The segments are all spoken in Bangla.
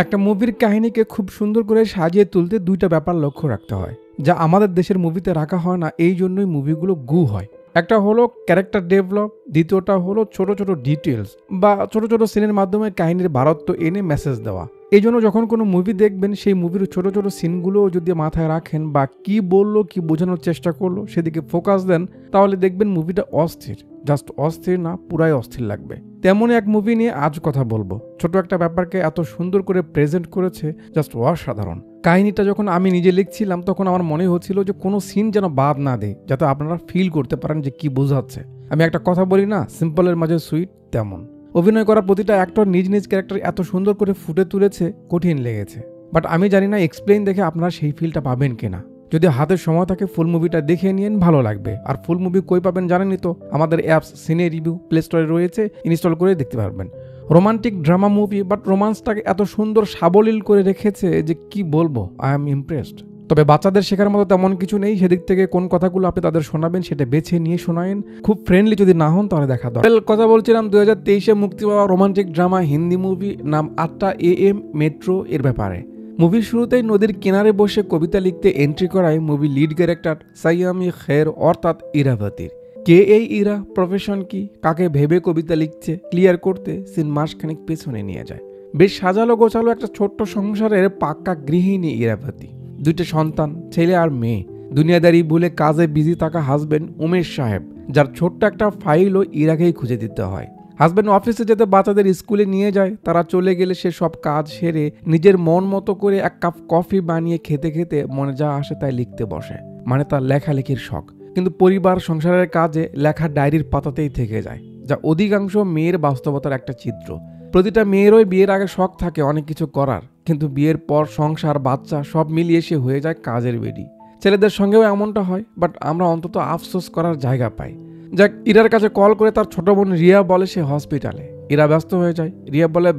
একটা মুভির কাহিনীকে খুব সুন্দর করে সাজিয়ে তুলতে দুইটা ব্যাপার লক্ষ্য রাখতে হয়, যা আমাদের দেশের মুভিতে রাখা হয় না। এই জন্যই মুভিগুলো গু হয়। একটা হলো ক্যারেক্টার ডেভেলপ, দ্বিতীয়টা হলো ছোট ছোট ডিটেলস বা ছোট ছোট সিনের মাধ্যমে কাহিনীর ভারত্ব এনে মেসেজ দেওয়া। এই জন্য যখন কোনো মুভি দেখবেন, সেই মুভির ছোট ছোট সিনগুলো যদি মাথায় রাখেন বা কি বললো, কি বোঝানোর চেষ্টা করলো সেদিকে ফোকাস দেন, তাহলে দেখবেন মুভিটা অস্থির। জাস্ট অস্থির না, পুরাই অস্থির লাগবে। তেমনই এক মুভি নিয়ে আজ কথা বলবো। ছোট একটা ব্যাপারকে এত সুন্দর করে প্রেজেন্ট করেছে, জাস্ট অসাধারণ। কাহিনীটা যখন আমি নিজে লিখছিলাম তখন আমার মনে হচ্ছিল যে কোনো সিন যেন বাদ না দেয়, যাতে আপনারা ফিল করতে পারেন যে কি বোঝাচ্ছে। আমি একটা কথা বলি না, সিম্পলের মাঝে সুইট, তেমন অভিনয় করা প্রতিটা অ্যাক্টর নিজ নিজ ক্যারেক্টার এত সুন্দর করে ফুটে তুলেছে, কঠিন লেগেছে। বাট আমি জানি না এক্সপ্লেইন দেখে আপনারা সেই ফিলটা পাবেন কিনা। যদি হাতের সময় থাকে ফুল মুভিটা দেখে নিন, ভালো লাগবে। আর ফুল মুভি কই পাবেন জানেনই তো, আমাদের অ্যাপস সিনে রিভিউ প্লে স্টোরে রয়েছে, ইনস্টল করে দেখতে পারবেন। রোমান্টিক ড্রামা মুভি, বাট রোমান্সটাকে এত সুন্দর সাবলীল করে রেখেছে যে কি বলবো, আই এম ইমপ্রেসড। তবে বাচ্চাদের শেখার মতো তেমন কিছু নেই, সেদিক থেকে কোন কথাগুলো আপনি তাদের শোনাবেন সেটা বেছে নিয়ে শোনায়েন। খুব ফ্রেন্ডলি যদি না হন তাহলে দেখা দরকার। কথা বলছিলাম 2023-এ মুক্তি পাওয়া রোমান্টিক ড্রামা হিন্দি মুভি নাম 8টা AM মেট্রো এর ব্যাপারে। মুভির শুরুতেই নদীর কিনারে বসে কবিতা লিখতে এন্ট্রি করায় মুভি লিড ক্যারেক্টার সাইয়ামি খের অর্থাৎ ইরাবতীর। কে এই ইরা, প্রফেশন কি, কাকে ভেবে কবিতা লিখছে, ক্লিয়ার করতে সিন মাসখানিক পেছনে নিয়ে যায়। বেশ সাজালো গোছালো একটা ছোট্ট সংসারের পাক্কা গৃহিণী ইরাবতী। 2টে সন্তান, ছেলে আর মেয়ে। দুনিয়াদারি ভুলে কাজে বিজি থাকা হাজবেন্ড উমেশ সাহেব, যার ছোট্ট একটা ফাইলও ইরাকেই খুঁজে দিতে হয়। হাজব্যান্ড অফিসে যেতে বাচ্চাদের স্কুলে নিয়ে যায়, তারা চলে গেলে সে সব কাজ সেরে নিজের মন মতো করে এক কাপ কফি বানিয়ে খেতে খেতে মনে যা আসে তাই লিখতে বসে। মানে তার লেখালেখির শখ। কিন্তু পরিবার সংসারের কাজে লেখা ডায়েরির পাতাতেই থেকে যায়, যা অধিকাংশ মেয়ের বাস্তবতার একটা চিত্র। প্রতিটা মেয়েরই বিয়ের আগে শখ থাকে অনেক কিছু করার, কিন্তু বিয়ের পর সংসার, বাচ্চা সব মিলিয়ে সে হয়ে যায় কাজের বেডি। ছেলেদের সঙ্গেও এমনটা হয়, বাট আমরা অন্তত আফসোস করার জায়গা পাই। যাক, ইরার কাছে কল করে তার ছোট বোন রিয়া বলে সে হসপিটালে। ইরা ব্যস্ত হয়ে যায়। রিয়া বলে,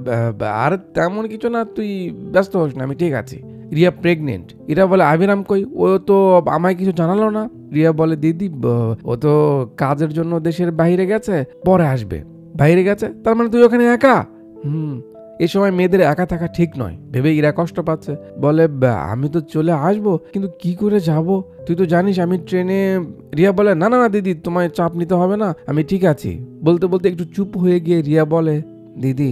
আর তেমন কিছু না, তুই ব্যস্ত হোস না, আমি ঠিক আছি। রিয়া প্রেগনেন্ট। ইরা বলে, আবিরাম কই, ও তো আমায় কিছু জানালো না। রিয়া বলে, দিদি ও তো কাজের জন্য দেশের বাইরে গেছে, পরে আসবে। বাইরে গেছে তার মানে তুই ওখানে একা? এই সময় মেয়েদের একা থাকা ঠিক নয় ভেবে ইরা কষ্ট পাচ্ছে। বলে, আমি তো চলে আসবো, কিন্তু কি করে যাব, তুই তো জানিস আমি ট্রেনে। রিয়া বলে, না না না দিদি, তোমায় চাপ নিতে হবে না, আমি ঠিক আছি। বলতে বলতে একটু চুপ হয়ে গিয়ে রিয়া বলে, দিদি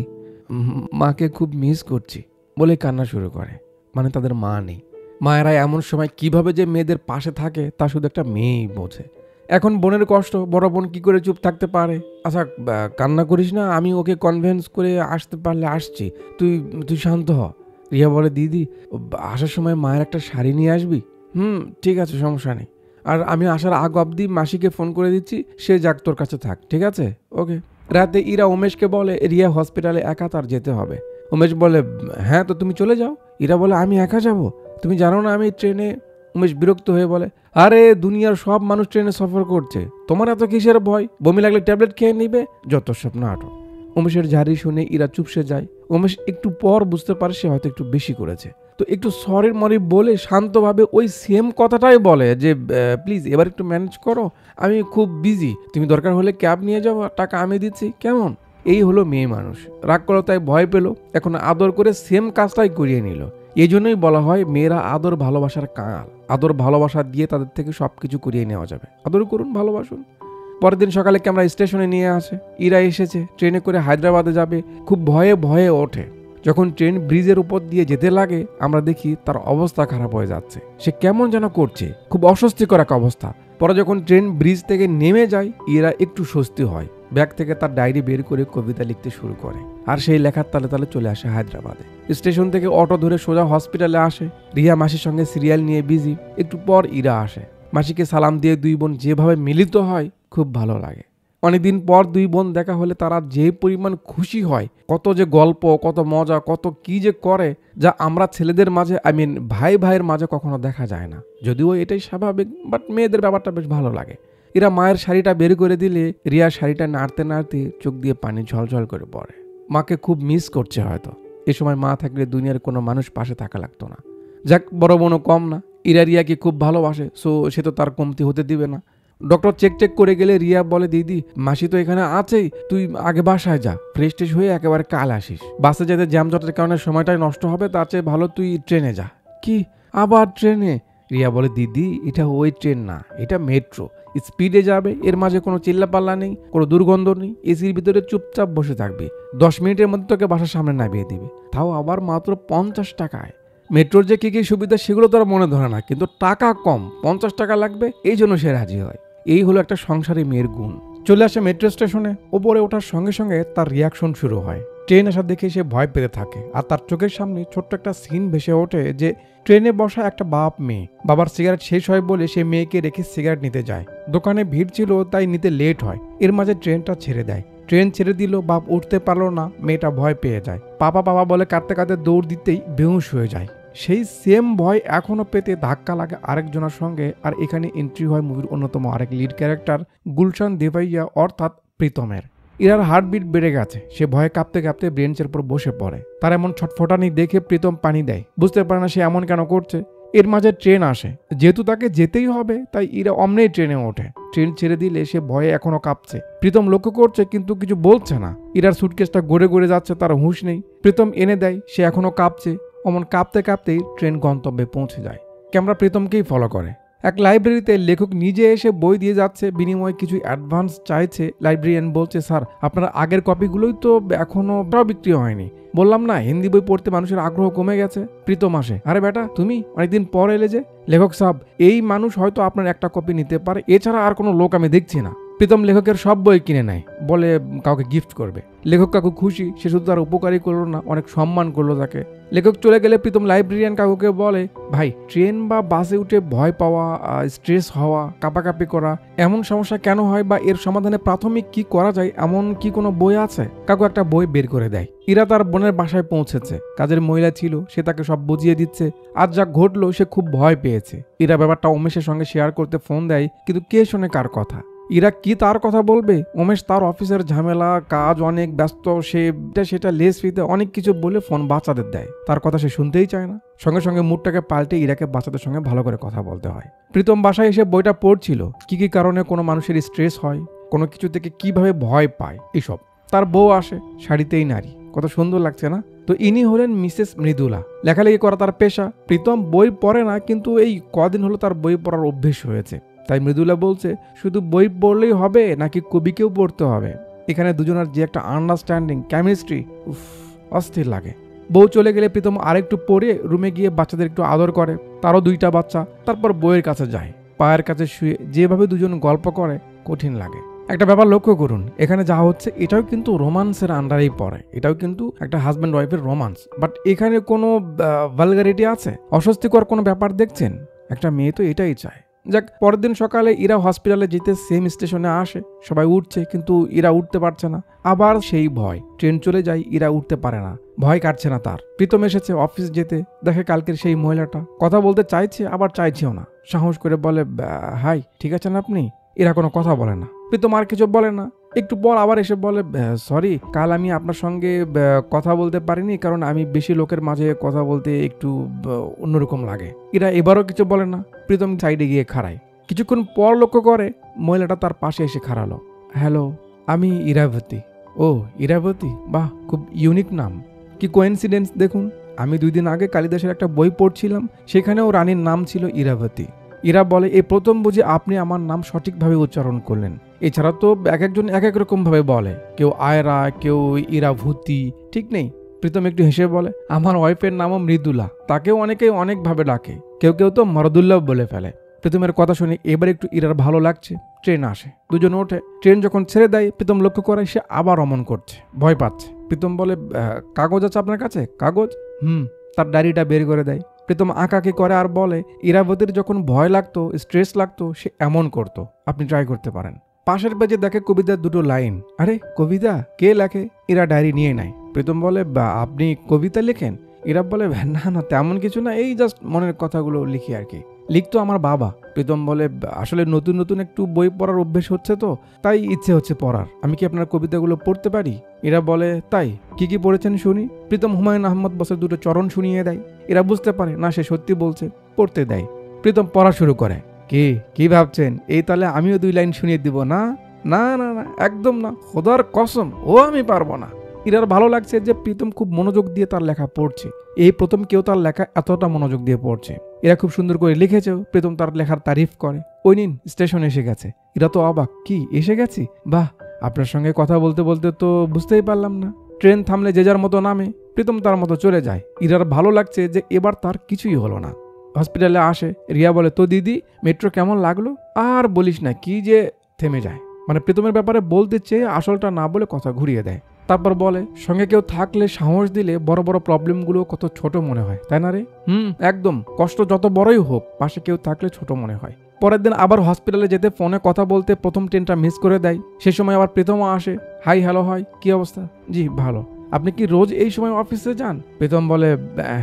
মাকে খুব মিস করছি বলে কান্না শুরু করে। মানে তাদের মা নেই। মায়েরা এমন সময় কিভাবে যে মেয়েদের পাশে থাকে তা শুধু একটা মেয়েই বোঝে। এখন বোনের কষ্ট, বড় বোন কি করে চুপ থাকতে পারে? আচ্ছা কান্না করিস না, আমি ওকে কনভিন্স করে আসতে পারলে আসছি, তুই শান্ত হ। রিয়া বলে, দিদি আসার সময় মায়ের একটা শাড়ি নিয়ে আসবি? ঠিক আছে, সমস্যা নেই। আর আমি আসার আগ অবধি মাসিকে ফোন করে দিচ্ছি, সে যাক তোর কাছে থাক, ঠিক আছে? ওকে। রাতে ইরা উমেশকে বলে রিয়া হসপিটালে একা, তার যেতে হবে। উমেশ বলে, হ্যাঁ তো তুমি চলে যাও। ইরা বলে, আমি একা যাব? তুমি জানো না আমি ট্রেনে। উমেশ বিরক্ত হয়ে বলে, আরে দুনিয়ার সব মানুষ ট্রেনে সফর করছে, তোমার এত কিসের ভয়? বমি লাগলে ট্যাবলেট খেয়ে নিবে, যত সব নাটক। উমেশের ঝাড়ি শুনে ইরা চুপসে যায়। উমেশ একটু পর বুঝতে পারে সে হয়তো একটু বেশি করেছে, তো একটু সরি মরি বলে শান্তভাবে ওই সেম কথাটাই বলে যে প্লিজ এবার একটু ম্যানেজ করো, আমি খুব বিজি, তুমি দরকার হলে ক্যাব নিয়ে যাও, টাকা আমি দিচ্ছি, কেমন? এই হলো মেয়ে মানুষ। রাগ করো তাই ভয় পেল, এখন আদর করে সেম কাজটাই করিয়ে নিল। এই জন্যই বলা হয় মেয়েরা আদর ভালোবাসার কাঙাল। আদর ভালোবাসা দিয়ে তাদের থেকে সবকিছু করিয়ে নেওয়া যাবে। আদর করুন, ভালোবাসুন। পরের দিন সকালে ক্যামেরা স্টেশনে নিয়ে আসে। ইরা এসেছে, ট্রেনে করে হায়দ্রাবাদে যাবে। খুব ভয়ে ভয়ে ওঠে। যখন ট্রেন ব্রিজের উপর দিয়ে যেতে লাগে আমরা দেখি তার অবস্থা খারাপ হয়ে যাচ্ছে, সে কেমন যেন করছে, খুব অস্বস্তিকর এক অবস্থা। পরে যখন ট্রেন ব্রিজ থেকে নেমে যায় ইরা একটু স্বস্তি হয়। ব্যাগ থেকে তার ডায়েরি বের করে কবিতা লিখতে শুরু করে, আর সেই লেখার তালে তালে চলে আসে হায়দ্রাবাদে। স্টেশন থেকে অটো ধরে সোজা হসপিটালে আসে। রিয়া মাসির সঙ্গে সিরিয়াল নিয়ে বিজি। একটু পর ইরা আসে। মাসিকে সালাম দিয়ে দুই বোন যেভাবে মিলিত হয় খুব ভালো লাগে। অনেকদিন পর দুই বোন দেখা হলে তারা যে পরিমাণ খুশি হয়, কত যে গল্প, কত মজা, কত কি যে করে, যা আমরা ছেলেদের মাঝে ভাই ভাইয়ের মাঝে কখনো দেখা যায় না। যদিও এটাই স্বাভাবিক, বাট মেয়েদের ব্যাপারটা বেশ ভালো লাগে। এরা মায়ের শাড়িটা বের করে দিলে রিয়া শাড়িটা নাড়তে নাড়তে চোখ দিয়ে পানি ঝলঝল করে পড়ে। মাকে খুব মিস করছে হয়তো। এ সময় মা থাকলে দুনিয়ার কোনো মানুষ পাশে থাকা লাগতো না। যাক, বড় বোনও কম না। ইরা রিয়াকে খুব ভালোবাসে, সো সে তো তার কমতি হতে দিবে না। ডক্টর চেক টেক করে গেলে রিয়া বলে, দিদি মাসি তো এখানে আছেই, তুই আগে বাসায় যা, ফ্রেশ ট্রেশ হয়ে একেবারে কাল আসিস। বাসে যেতে জ্যামজটের কারণে সময়টাই নষ্ট হবে, তার চেয়ে ভালো তুই ট্রেনে যা। কি আবার ট্রেনে? রিয়া বলে, দিদি এটা ওই ট্রেন না, এটা মেট্রো, স্পিডে যাবে, এর মাঝে কোনো চিল্লাপাল্লা নেই, কোনো দুর্গন্ধ নেই, এসির ভিতরে চুপচাপ বসে থাকবি, 10 মিনিটের মধ্যে তোকে বাসার সামনে নামিয়ে দিবে, তাও আবার মাত্র 50 টাকায়। মেট্রোর যে কি কি সুবিধা সেগুলো তারা মনে ধরে না, কিন্তু টাকা কম, 50 টাকা লাগবে, এই জন্য সে রাজি হয়। এই হলো একটা সংসারী মেয়ের গুণ। চলে আসে মেট্রো স্টেশনে। ওপরে ওঠার সঙ্গে সঙ্গে তার রিয়াকশন শুরু হয়। ট্রেন আসা দেখে সে ভয় পেতে থাকে, আর তার চোখের সামনে ছোট্ট একটা সিন ভেসে ওঠে যে ট্রেনে বসা একটা বাপ মেয়ে, বাবার সিগারেট শেষ হয় বলে সে মেয়েকে রেখে সিগারেট নিতে যায়। দোকানে ভিড় ছিল তাই নিতে লেট হয়। এর মাঝে ট্রেনটা ছেড়ে দেয়। ট্রেন ছেড়ে দিল, বাপ উঠতে পারলো না, মেয়েটা ভয় পেয়ে যায়। পাপা পাপা বলে কাঁদতে কাঁদতে দৌড় দিতেই বেহুশ হয়ে যায়। সেই সেম ভয় এখনো পেতে ধাক্কা লাগে আরেকজনের সঙ্গে। আর এখানে এন্ট্রি হয় মুভির অন্যতম আরেক লিড ক্যারেক্টার গুলশান দেভাইয়া অর্থাৎ প্রীতমের। ইরার হার্টবিট বেড়ে গেছে, সে ভয়ে কাঁপতে কাঁপতে বেঞ্চের উপর বসে পড়ে। তার এমন ছটফটানি দেখে প্রীতম পানি দেয়, বুঝতে পারে না সে এমন কেন করছে। এর মাঝে ট্রেন আসে, যেহেতু তাকে যেতেই হবে তাই ইরা অমনেই ট্রেনে ওঠে। ট্রেন ছেড়ে দিলে সে ভয়ে এখনো কাঁপছে। প্রীতম লক্ষ্য করছে কিন্তু কিছু বলছে না। ইরার সুটকেসটা গড়ে গড়ে যাচ্ছে, তার হুঁশ নেই। প্রীতম এনে দেয়, সে এখনো কাঁপছে। অমন কাঁপতে কাঁপতেই ট্রেন গন্তব্যে পৌঁছে যায়। ক্যামেরা প্রীতমকেই ফলো করে। এক লাইব্রেরিতে লেখক নিজে এসে বই দিয়ে যাচ্ছে, বিনিময়ে কিছু অ্যাডভান্স চাইছে। লাইব্রেরিয়ান বলছে, স্যার আপনার আগের কপিগুলোই তো এখনো বিক্রি হয়নি। বললাম না হিন্দি বই পড়তে মানুষের আগ্রহ কমে গেছে। প্রীতম আসে, আরে বেটা তুমি অনেকদিন পর এলে যে। লেখক সাহেব, এই মানুষ হয়তো আপনার একটা কপি নিতে পারে, এছাড়া আর কোনো লোক আমি দেখছি না। প্রীতম লেখকের সব বই কিনে নেয়, বলে কাউকে গিফট করবে। লেখক কাকু খুশি, সে শুধু তার উপকারই করলো না, অনেক সম্মান করলো তাকে। লেখক চলে গেলে প্রীতম লাইব্রেরিয়ান কাকুকে বলে, ভাই ট্রেন বা বাসে উঠে ভয় পাওয়া, স্ট্রেস হওয়া, কাঁপাকাঁপি করা, এমন সমস্যা কেন হয় বা এর সমাধানে প্রাথমিক কি করা যায়, এমন কি কোনো বই আছে? কাকু একটা বই বের করে দেয়। ইরা তার বোনের বাসায় পৌঁছেছে, কাজের মহিলা ছিল, সে তাকে সব বুঝিয়ে দিচ্ছে। আজ যা ঘটলো সে খুব ভয় পেয়েছে। ইরা ব্যাপারটা উমেশের সঙ্গে শেয়ার করতে ফোন দেয়, কিন্তু কে শোনে কার কথা? ইরা কি তার কথা বলবে? উমেশ তার অফিসের ঝামেলা, কাজ অনেক ব্যস্ত, সেটা লেস ফিতে অনেক কিছু বলে ফোন বাচ্চাদের দেয়। তার কথা সে শুনতেই চায় না। সঙ্গে সঙ্গে মুডটাকে পাল্টে ইরাকে বাচ্চাদের সঙ্গে ভালো করে কথা বলতে হয়। প্রীতম বাসায় এসে বইটা পড়ছিল, কি কি কারণে কোনো মানুষের স্ট্রেস হয়, কোনো কিছু থেকে কিভাবে ভয় পায়, এসব। তার বউ আসে, শাড়িতেই নারী, কত সুন্দর লাগছে না? তো ইনি হলেন মিসেস মৃদুলা। লেখালেখি করা তার পেশা। প্রীতম বই পড়ে না, কিন্তু এই কদিন হলো তার বই পড়ার অভ্যেস হয়েছে। তাই মৃদুলা বলছে, শুধু বই পড়লেই হবে নাকি কবিকেও পড়তে হবে? এখানে দুজনের যে একটা আন্ডারস্ট্যান্ডিং, কেমিস্ট্রি, অস্থির লাগে। বউ চলে গেলে প্রীতম আরেকটু পড়ে রুমে গিয়ে বাচ্চাদের একটু আদর করে। তারও 2টা বাচ্চা। তারপর বইয়ের কাছে যায়, পায়ের কাছে শুয়ে যেভাবে দুজন গল্প করে কঠিন লাগে। একটা ব্যাপার লক্ষ্য করুন, এখানে যা হচ্ছে এটাও কিন্তু রোমান্সের আন্ডারেই পড়ে। এটাও কিন্তু একটা হাজব্যান্ড ওয়াইফের রোমান্স, বাট এখানে কোনো ভালগারিটি আছে, অস্বস্তিকর কোনো ব্যাপার দেখছেন? একটা মেয়ে তো এটাই চায়। যাক, পরের দিন সকালে ইরা হসপিটালে যেতে সেম স্টেশনে আসে। সবাই উঠছে, কিন্তু ইরা উঠতে পারছে না। আবার সেই ভয়, ট্রেন চলে যায়, ইরা উঠতে পারে না, ভয় কাটছে না তার। প্রীতম এসেছে অফিস যেতে, দেখে কালকের সেই মহিলাটা, কথা বলতে চাইছে আবার চাইছেও না। সাহস করে বলে, হাই ঠিক আছেন আপনি? এরা কোনো কথা বলে না। প্রীতম আর কিছু বলে না। একটু পর আবার এসে বলে, সরি কাল আমি আপনার সঙ্গে কথা বলতে পারিনি, কারণ আমি বেশি লোকের মাঝে কথা বলতে একটু অন্যরকম লাগে। এরা এবারও কিছু বলে না। প্রীতম সাইডে গিয়ে খাড়ায়। কিছুক্ষণ পর লক্ষ্য করে মহিলাটা তার পাশে এসে খাড়ালো। হ্যালো, আমি ইরাবতী। ও ইরাবতী, বাহ খুব ইউনিক নাম। কি কোইন্সিডেন্স দেখুন, আমি 2 দিন আগে কালিদাসের একটা বই পড়ছিলাম, সেখানেও রানীর নাম ছিল ইরাবতী। ইরা বলে, এই প্রথম বুঝি আপনি আমার নাম সঠিকভাবে উচ্চারণ করলেন। এছাড়া তো এক একজন এক এক রকম ভাবে বলে, কেউ আয়রা, কেউ ইরাভূতি, ঠিক নেই। প্রীতম একটু হেসে বলে, আমার ওয়াইফের নামও মৃদুলা, তাকেও অনেকেই অনেকভাবে ডাকে, কেউ কেউ তো মরদুল্লাহ বলে ফেলে। প্রীতমের কথা শুনে এবার একটু ইরার ভালো লাগছে। ট্রেন আসে, দুজন ওঠে। ট্রেন যখন ছেড়ে দেয় প্রীতম লক্ষ্য করে সে আবার অমন করছে, ভয় পাচ্ছে। প্রীতম বলে, কাগজ আছে আপনার কাছে? কাগজ? তার ডায়েরিটা বের করে দেয়। প্রীতম আঁকাকে করে আর বলে, ইরাবতীর যখন ভয় লাগতো, স্ট্রেস লাগতো, সে এমন করতো, আপনি ট্রাই করতে পারেন। পাশের পেজে দেখে কবিতার 2টো লাইন। আরে কবিতা কে লেখে? এরা ডায়েরি নিয়ে নেয়। প্রীতম বলে, আপনি কবিতা লেখেন? এরা বলে, না না তেমন কিছু না, এই জাস্ট মনের কথাগুলো লিখি আর কি। লিখতো আমার বাবা। প্রীতম বলে, আসলে নতুন নতুন একটু বই পড়ার অভ্যেস হচ্ছে তো, তাই ইচ্ছে হচ্ছে পড়ার। আমি কি আপনার কবিতাগুলো পড়তে পারি? এরা বলে, তাই কি কি পড়েছেন শুনি। প্রীতম হুমায়ুন আহমদ বসের 2টো চরণ শুনিয়ে দেয়। এরা বুঝতে পারে না সে সত্যি বলছে, পড়তে দেয়। প্রীতম পড়া শুরু করে। কি কি ভাবছেন এই তাহলে আমিও 2 লাইন শুনিয়ে দিব? না না না না, একদম না, খোদার কসম, ও আমি পারবো না। ইরার ভালো লাগছে যে প্রীতম খুব মনোযোগ দিয়ে তার লেখা পড়ছে। এই প্রথম কেউ তার লেখা এতটা মনোযোগ দিয়ে পড়ছে। এরা খুব সুন্দর করে লিখেছেও। প্রীতম তার লেখার তারিফ করে। ওই নিন, স্টেশন এসে গেছে। এরা তো অবাক, কি এসে গেছি? বাহ, আপনার সঙ্গে কথা বলতে বলতে তো বুঝতেই পারলাম না। ট্রেন থামলে যে যার মতো নামে, প্রীতম তার মতো চলে যায়। ইরার ভালো লাগছে যে এবার তার কিছুই হলো না। হসপিটালে আসে। রিয়া বলে, তো দিদি মেট্রো কেমন লাগলো? আর বলিস না, কি যে থেমে যায়। মানে প্রীতমের ব্যাপারে বলতে চেয়ে আসলটা না বলে কথা ঘুরিয়ে দেয়। তারপর বলে, সঙ্গে কেউ থাকলে সাহস দিলে বড় বড় প্রবলেমগুলো কত ছোট মনে হয়, তাই না রে? একদম, কষ্ট যত বড়ই হোক পাশে কেউ থাকলে ছোট মনে হয়। পরের দিন আবার হসপিটালে যেতে ফোনে কথা বলতে প্রথম ট্রেনটা মিস করে দেয়। সে সময় আবার প্রীতমও আসে। হাই হ্যালো হয়, কি অবস্থা? জি ভালো। আপনি কি রোজ এই সময় অফিসে যান? প্রীতম বলে,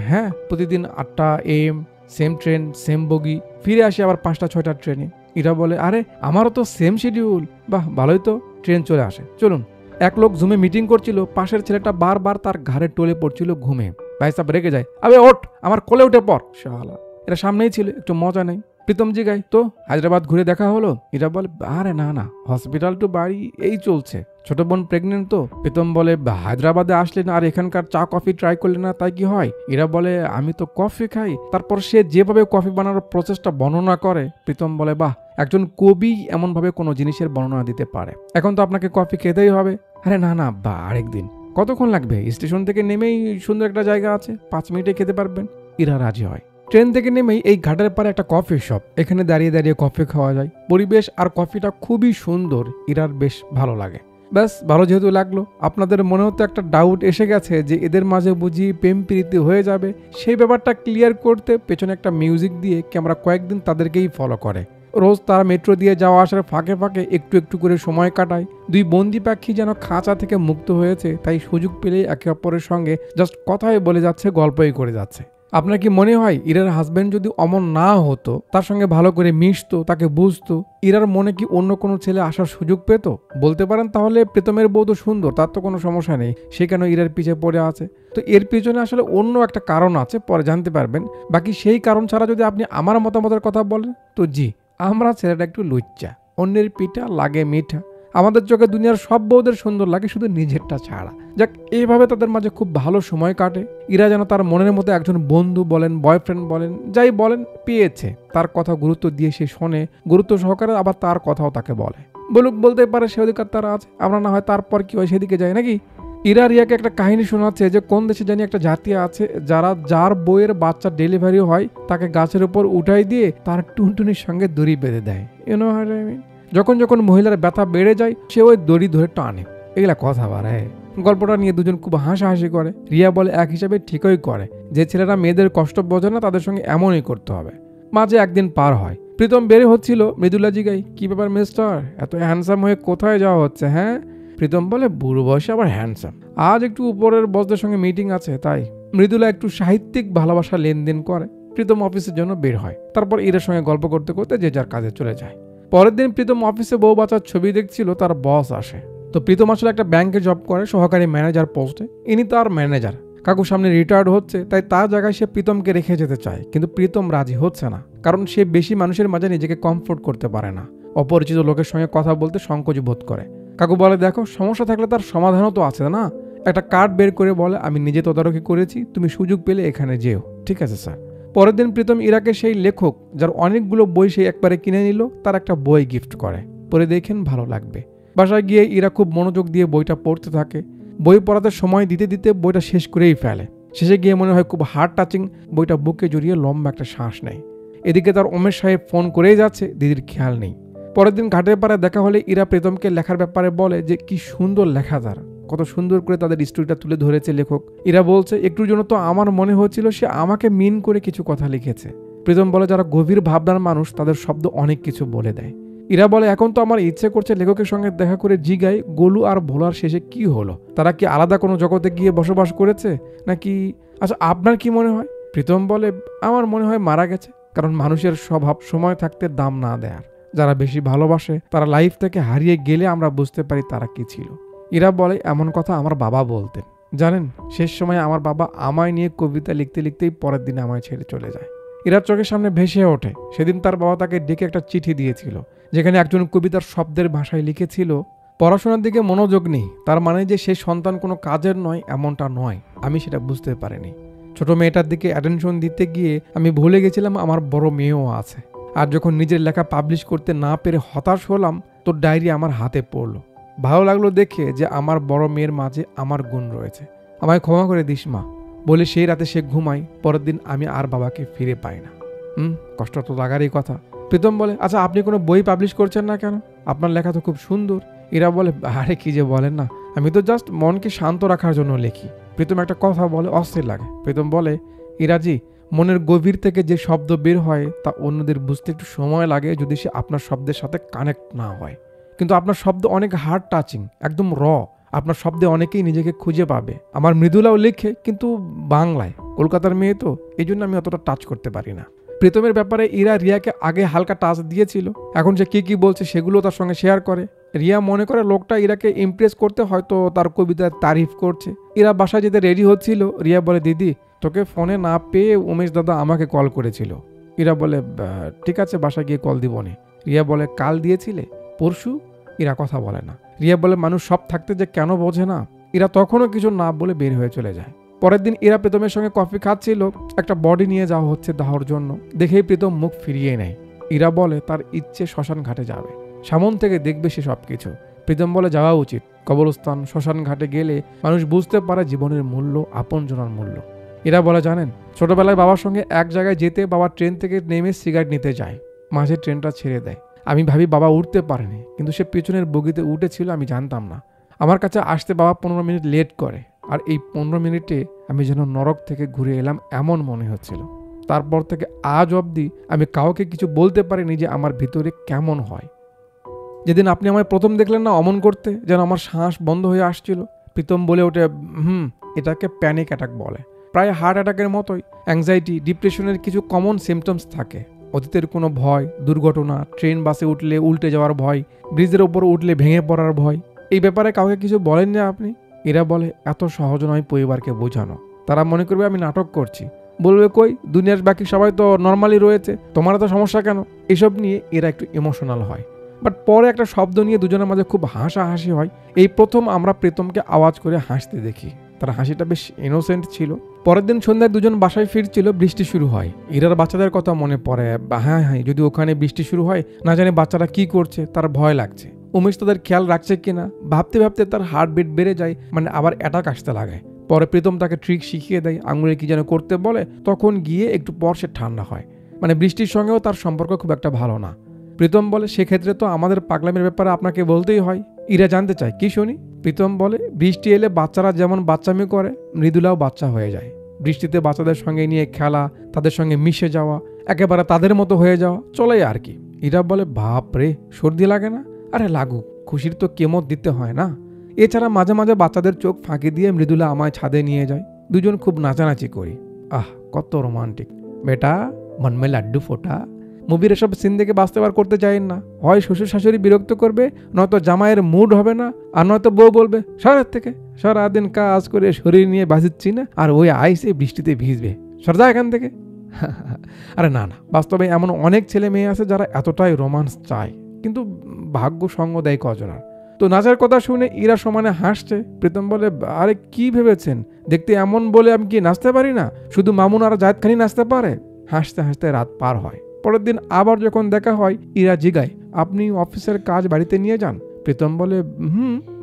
হ্যাঁ, প্রতিদিন 8টা AM, সেম ট্রেন, সেম বগি। ফিরে আসি আবার 5টা-6টা ট্রেনে। ইরা বলে, আরে আমারও তো সেম শিডিউল। বাহ, ভালোই তো। ট্রেন চলে আসে, চলুন। এক লোক জুমে মিটিং করছিল। পাশের ছেলেটা বারবার তার ঘাড়ে টলে পড়ছিল ঘুমে। ভাই সাহেব রেগে যায়, আবে ওঠ, আমার কোলে উঠে পড় শালা। এরা সামনেই ছিল, একটু মজা নেই। প্রীতম জিগায়, তো হায়দ্রাবাদ ঘুরে দেখা হলো? এরা বলে, আরে না না, হসপিটাল টু বাড়ি এই চলছে। ছোট বোন প্রেগনেন্ট তো। প্রীতম বলে, হায়দ্রাবাদে আসলেন আর এখানকার চা কফি ট্রাই করলে না, তাই কি হয়? এরা বলে, আমি তো কফি খাই। তারপর সে যেভাবে কফি বানানোর প্রসেসটা বর্ণনা করে, প্রীতম বলে, বাহ, একজন কবি এমনভাবে কোনো জিনিসের বর্ণনা দিতে পারে। এখন তো আপনাকে কফি খেতেই হবে। আরে না না বা, আরেকদিন। কতক্ষণ লাগবে? স্টেশন থেকে নেমেই সুন্দর একটা জায়গা আছে, 5 মিনিটে খেতে পারবেন। ইরা রাজি হয়। ট্রেন থেকে নেমেই এই ঘাটের পারে একটা কফি শপ। এখানে দাঁড়িয়ে দাঁড়িয়ে কফি খাওয়া যায়। পরিবেশ আর কফিটা খুবই সুন্দর। ইরার বেশ ভালো লাগে। ব্যাস, ভালো যেহেতু লাগলো, আপনাদের মনেও তো একটা ডাউট এসে গেছে যে এদের মাঝে বুঝি প্রেম প্রীতি হয়ে যাবে। সেই ব্যাপারটা ক্লিয়ার করতে পেছনে একটা মিউজিক দিয়ে ক্যামেরা কয়েকদিন তাদেরকেই ফলো করে। রোজ তারা মেট্রো দিয়ে যাওয়া আসার ফাঁকে ফাঁকে একটু একটু করে সময় কাটায়। 2 বন্দি পাখি যেন খাঁচা থেকে মুক্ত হয়েছে, তাই সুযোগ পেলেই একে অপরের সঙ্গে জাস্ট কথাই বলে যাচ্ছে, গল্পই করে যাচ্ছে। আপনার কি মনে হয় ইরার হাজবেন্ড যদি অমন না হতো, তার সঙ্গে ভালো করে মিশতো, তাকে বুঝতো, ইরার মনে কি অন্য কোনো ছেলে আসার সুযোগ পেত? বলতে পারেন তাহলে প্রীতমের বউ তো সুন্দর, তার তো কোনো সমস্যা নেই, সে কেন ইরার পিছে পড়ে আছে? তো এর পিছনে আসলে অন্য একটা কারণ আছে, পরে জানতে পারবেন। বাকি সেই কারণ ছাড়া যদি আপনি আমার মতামতের কথা বলেন, তো জি, আমরা ছেলেটা একটু লুচ্চা, অন্যের পিঠা লাগে মিঠা। আমাদের চোখে দুনিয়ার সব বউদের সুন্দর লাগে, শুধু নিজেরটা ছাড়া। যাক, এইভাবে তাদের মাঝে খুব ভালো সময় কাটে। ইরা যেন তার মনের মতো একজন বন্ধু বলেন, বয়ফ্রেন্ড বলেন, যাই বলেন, পেয়েছে। তার কথা গুরুত্ব দিয়ে সে শোনে, গুরুত্ব সহকারে আবার তার কথাও তাকে বলে। বলতে পারে সে অধিকার তার আছে। আমরা না হয় তারপর কি হয় সেদিকে যাই নাকি? ইরা রিয়াকে একটা কাহিনী শোনাচ্ছে যে কোন দেশে জানি একটা জাতি আছে যার বইয়ের বাচ্চা ডেলিভারি হয় তাকে গাছের উপর উঠাই দিয়ে তার টুনটুনির সঙ্গে দড়ি বেঁধে দেয়। You know what I mean? যখন যখন মহিলার ব্যথা বেড়ে যায় সে ওই দড়ি ধরে টানে। এগুলা কথা বাড়ায়। গল্পটা নিয়ে দুজন খুব হাসাহাসি করে। রিয়া বলে, এক হিসাবে ঠিকই করে, যে ছেলেরা মেয়েদের কষ্ট বোঝে না তাদের সঙ্গে এমনই করতে হবে। মাঝে একদিন পার হয়। প্রীতম বেড়ে হচ্ছিল। মৃদুলা জিগাই, কি ব্যাপার মিস্টার, এত হ্যান্ডসাম হয়ে কোথায় যাওয়া হচ্ছে? হ্যাঁ। প্রীতম বলে, বুড়ো বয়সে আবার হ্যান্ডসাম, আজ একটু উপরের বসদের সঙ্গে মিটিং আছে তাই। মৃদুলা একটু সাহিত্যিক ভালোবাসা লেনদেন করে। প্রীতম অফিসের জন্য বের হয়। তারপর ইরার সঙ্গে গল্প করতে করতে যে যার কাজে চলে যায়। পরের দিন প্রীতম অফিসে বউ বাচ্চার ছবি দেখছিল, তার বস আসে। তো প্রীতম আসলে একটা ব্যাংকে জব করে, সহকারী ম্যানেজার পোস্টে। ইনি তার ম্যানেজার। কাকুর সামনে রিটায়ার্ড হচ্ছে, তাই তার জায়গায় সে প্রীতমকে রেখে যেতে চায়, কিন্তু প্রীতম রাজি হচ্ছে না, কারণ সে বেশি মানুষের মাঝে নিজেকে কমফোর্ট করতে পারে না। অপরিচিত লোকের সঙ্গে কথা বলতে সংকোচ বোধ করে। কাকু বলে, দেখো, সমস্যা থাকলে তার সমাধানও তো আছে না। একটা কার্ড বের করে বলে, আমি নিজে তদারকি করেছি, তুমি সুযোগ পেলে এখানে যেও। ঠিক আছে স্যার। পরের দিন প্রীতম ইরাকে সেই লেখক যার অনেকগুলো বই সে একবারে কিনে নিল, তার একটা বই গিফট করে। পরে দেখেন ভালো লাগবে। বাসায় গিয়ে ইরা খুব মনোযোগ দিয়ে বইটা পড়তে থাকে। বই পড়াতে সময় দিতে দিতে বইটা শেষ করেই ফেলে। শেষে গিয়ে মনে হয় খুব হার্ট টাচিং, বইটা বুকে জড়িয়ে লম্বা একটা শ্বাস নেয়। এদিকে তার ওমেশ সাহেব ফোন করেই যাচ্ছে, দিদির খেয়াল নেই। পরের দিন ঘাটের পাড়ে দেখা হলে ইরা প্রীতমকে লেখার ব্যাপারে বলে যে কি সুন্দর লেখা তার, কত সুন্দর করে তাদের স্টোরিটা তুলে ধরেছে লেখক। ইরা বলছে, একটুর জন্য তো আমার মনে হচ্ছিল সে আমাকে মিন করে কিছু কথা লিখেছে। প্রীতম বলে, যারা গভীর ভাবনার মানুষ তাদের শব্দ অনেক কিছু বলে দেয়। ইরা বলে, এখন তো আমার ইচ্ছে করছে লেখকের সঙ্গে দেখা করে জিগাই গোলু আর ভোলার শেষে কি হলো, তারা কি আলাদা কোনো জগতে গিয়ে বসবাস করেছে নাকি? আচ্ছা, আপনার কি মনে হয়? প্রীতম বলে, আমার মনে হয় মারা গেছে, কারণ মানুষের স্বভাব সময় থাকতে দাম না দেয়ার। যারা বেশি ভালোবাসে তারা লাইফ থেকে হারিয়ে গেলে আমরা বুঝতে পারি তারা কি ছিল। ইরা বলে, এমন কথা আমার বাবা বলতেন, জানেন, শেষ সময় আমার বাবা আমায় নিয়ে কবিতা লিখতে লিখতেই পরের দিন আমায় ছেড়ে চলে যায়। ইরার চোখের সামনে ভেসে ওঠে সেদিন তার বাবা তাকে ডেকে একটা চিঠি দিয়েছিল, যেখানে একজন কবি তার শব্দের ভাষায় লিখেছিল, পড়াশোনার দিকে মনোযোগ নেই, তার মানে যে সেই সন্তান কোনো কাজের নয় এমনটা নয়। আমি সেটা বুঝতে পারিনি। ছোট মেয়েটার দিকে অ্যাটেনশন দিতে গিয়ে আমি ভুলে গেছিলাম আমার বড় মেয়েও আছে। আর যখন নিজের লেখা পাবলিশ করতে না পেরে হতাশ হলাম, তোর ডায়েরি আমার হাতে পড়লো। ভালো লাগলো দেখে যে আমার বড় মেয়ের মাঝে আমার গুণ রয়েছে। আমায় ক্ষমা করে দিস মা। বলে সেই রাতে সে ঘুমায়। পরের দিন আমি আর বাবাকে ফিরে পাই না। কষ্ট তো লাগারই কথা। প্রীতম বলে, আচ্ছা আপনি কোনো বই পাবলিশ করছেন না কেন? আপনার লেখা তো খুব সুন্দর। ইরা বলে, আরে কি যে বলেন না, আমি তো জাস্ট মনকে শান্ত রাখার জন্য লিখি। প্রীতম একটা কথা বলে, অস্থির লাগে। প্রীতম বলে, ইরাজি, মনের গভীর থেকে যে শব্দ বের হয় তা অন্যদের বুঝতে একটু সময় লাগে যদি সে আপনার শব্দের সাথে কানেক্ট না হয়। কিন্তু আপনার শব্দ অনেক হার্ড টাচিং, একদম র। আপনার শব্দে অনেকেই নিজেকে খুঁজে পাবে। আমার মৃদুলাও লেখে, কিন্তু বাংলায়। কলকাতার মেয়ে তো, এই জন্য আমি অতটা টাচ করতে পারি না। প্রীতমের ব্যাপারে ইরা রিয়াকে আগে হালকা টাচ দিয়েছিল, এখন সে কি বলছে সেগুলো তার সঙ্গে শেয়ার করে। রিয়া মনে করে লোকটা ইরাকে ইমপ্রেস করতে হয়তো তার কবিতার তারিফ করছে। ইরা বাসায় যেতে রেডি হচ্ছিল। রিয়া বলে, দিদি তোকে ফোনে না পেয়ে উমেশ দাদা আমাকে কল করেছিল। ইরা বলে, ঠিক আছে বাসায় গিয়ে কল দিবনে। রিয়া বলে, কাল দিয়েছিলে? পরশু? ইরা কথা বলে না। রিয়া বলে, মানুষ সব থাকতে যে কেন বোঝে না। ইরা তখনও কিছু না বলে বের হয়ে চলে যায়। পরের দিন ইরা প্রীতমের সঙ্গে কফি খাচ্ছিল। একটা বডি নিয়ে যাওয়া হচ্ছে দাহর জন্য। দেখেই প্রীতম মুখ ফিরিয়ে নেয়। ইরা বলে তার ইচ্ছে শ্মশান ঘাটে যাবে, সামন থেকে দেখবে সে সবকিছু। প্রীতম বলে, যাওয়া উচিত। কবরস্থান, শ্মশান ঘাটে গেলে মানুষ বুঝতে পারে জীবনের মূল্য, আপনজনের মূল্য। ইরা বলে, জানেন ছোটবেলায় বাবার সঙ্গে এক জায়গায় যেতে বাবা ট্রেন থেকে নেমে সিগারেট নিতে যায়, মাঝে ট্রেনটা ছেড়ে দেয়। আমি ভাবি বাবা উঠতে পারেনি, কিন্তু সে পেছনের বগিতে উঠেছিল, আমি জানতাম না। আমার কাছে আসতে বাবা 15 মিনিট লেট করে, আর এই 15 মিনিটে আমি যেন নরক থেকে ঘুরে এলাম এমন মনে হচ্ছিল। তারপর থেকে আজ অবধি আমি কাউকে কিছু বলতে পারিনি যে আমার ভিতরে কেমন হয়। যেদিন আপনি আমায় প্রথম দেখলেন না অমন করতে, যেন আমার শ্বাস বন্ধ হয়ে আসছিল। প্রীতম বলে ওঠে, এটাকে প্যানিক অ্যাটাক বলে। প্রায় হার্ট অ্যাটাকের মতোই। অ্যাংজাইটি, ডিপ্রেশনের কিছু কমন সিমটমস থাকে। অতীতের কোনো ভয়, দুর্ঘটনা, ট্রেন বাসে উঠলে উল্টে যাওয়ার ভয়, ব্রিজের ওপর উঠলে ভেঙে পড়ার ভয়। এই ব্যাপারে কাউকে কিছু বলেন না আপনি? এরা বলে, এত সহজ নয় পরিবারকে বোঝানো। তারা মনে করবে আমি নাটক করছি। বলবে, কই দুনিয়ার বাকি সবাই তো নর্মালি রয়েছে, তোমার তো সমস্যা কেন? এসব নিয়ে এরা একটু ইমোশনাল হয়। বাট পরে একটা শব্দ নিয়ে দুজনের মাঝে খুব হাসাহাসি হয়। এই প্রথম আমরা প্রীতমকে আওয়াজ করে হাসতে দেখি। তার হাসিটা বেশ ইনোসেন্ট ছিল। পরের দিন সন্ধ্যায় দুজন বাসায় ফিরছিল, বৃষ্টি শুরু হয়। ইরার বাচ্চাদের কথা মনে পড়ে। হ্যাঁ, যদি ওখানে বৃষ্টি শুরু হয়, না জানে বাচ্চারা কি করছে, তার ভয় লাগছে। উমেশ তাদের খেয়াল রাখছে কিনা ভাবতে ভাবতে তার হার্টবিট বেড়ে যায়, মানে আবার অ্যাটাক আসতে লাগে। পরে প্রীতম তাকে ট্রিক শিখিয়ে দেয়, আঙুলে কি যেন করতে বলে। তখন গিয়ে একটু পর সে ঠান্ডা হয়। মানে বৃষ্টির সঙ্গেও তার সম্পর্ক খুব একটা ভালো না। প্রীতম বলে, সেক্ষেত্রে তো আমাদের পাগলামের ব্যাপারে আপনাকে বলতেই হয়। ইরা জানতে চায়, কি শুনি? প্রীতম বলে, বৃষ্টি এলে বাচ্চারা যেমন বাচ্চামি করে, মৃদুলাও বাচ্চা হয়ে যায়। বৃষ্টিতে বাচ্চাদের সঙ্গে নিয়ে খেলা, তাদের সঙ্গে মিশে যাওয়া, একেবারে তাদের মতো হয়ে যাওয়া, চলে আর কি। ইরা বলে, বাপ রে, সর্দি লাগে না? আরে লাগুক, খুশির তো কেমত দিতে হয় না। এছাড়া মাঝে মাঝে বাচ্চাদের চোখ ফাঁকি দিয়ে মৃদুলা আমায় ছাদে নিয়ে যায়। দুজন খুব নাচানাচি করি। কত রোমান্টিক। বেটা মন মে লাড্ডু ফোটা। মুভির এসব সিন দেখে বাস্তবার করতে চাইেন না। হয় শ্বশুর শাশুড়ি বিরক্ত করবে, নয়তো জামাইয়ের মুড হবে না, আর নয়তো বউ বলবে, শহরের থেকে সারাদিন কাজ করে শরীর নিয়ে বাঁচিচ্ছি না, আর ওই আইসে বৃষ্টিতে ভিজবে, সরদা এখান থেকে। আরে না, বাস্তবে এমন অনেক ছেলে মেয়ে আছে যারা এতটাই রোমান্স চায়, কিন্তু ভাগ্য সঙ্গ দেয় কজনার। তো নাচার কথা শুনে ইরা সমানে হাসছে। প্রীতম বলে, আরে কি ভেবেছেন, দেখতে এমন বলে আমি কি নাচতে পারি না? শুধু মামুন আর জায়েদ খানি নাচতে পারে। হাসতে হাসতে রাত পার হয়। পরের দিন আবার যখন দেখা হয়, ইরা জিগায়, আপনি অফিসের কাজ বাড়িতে নিয়ে যান? প্রীতম বলে,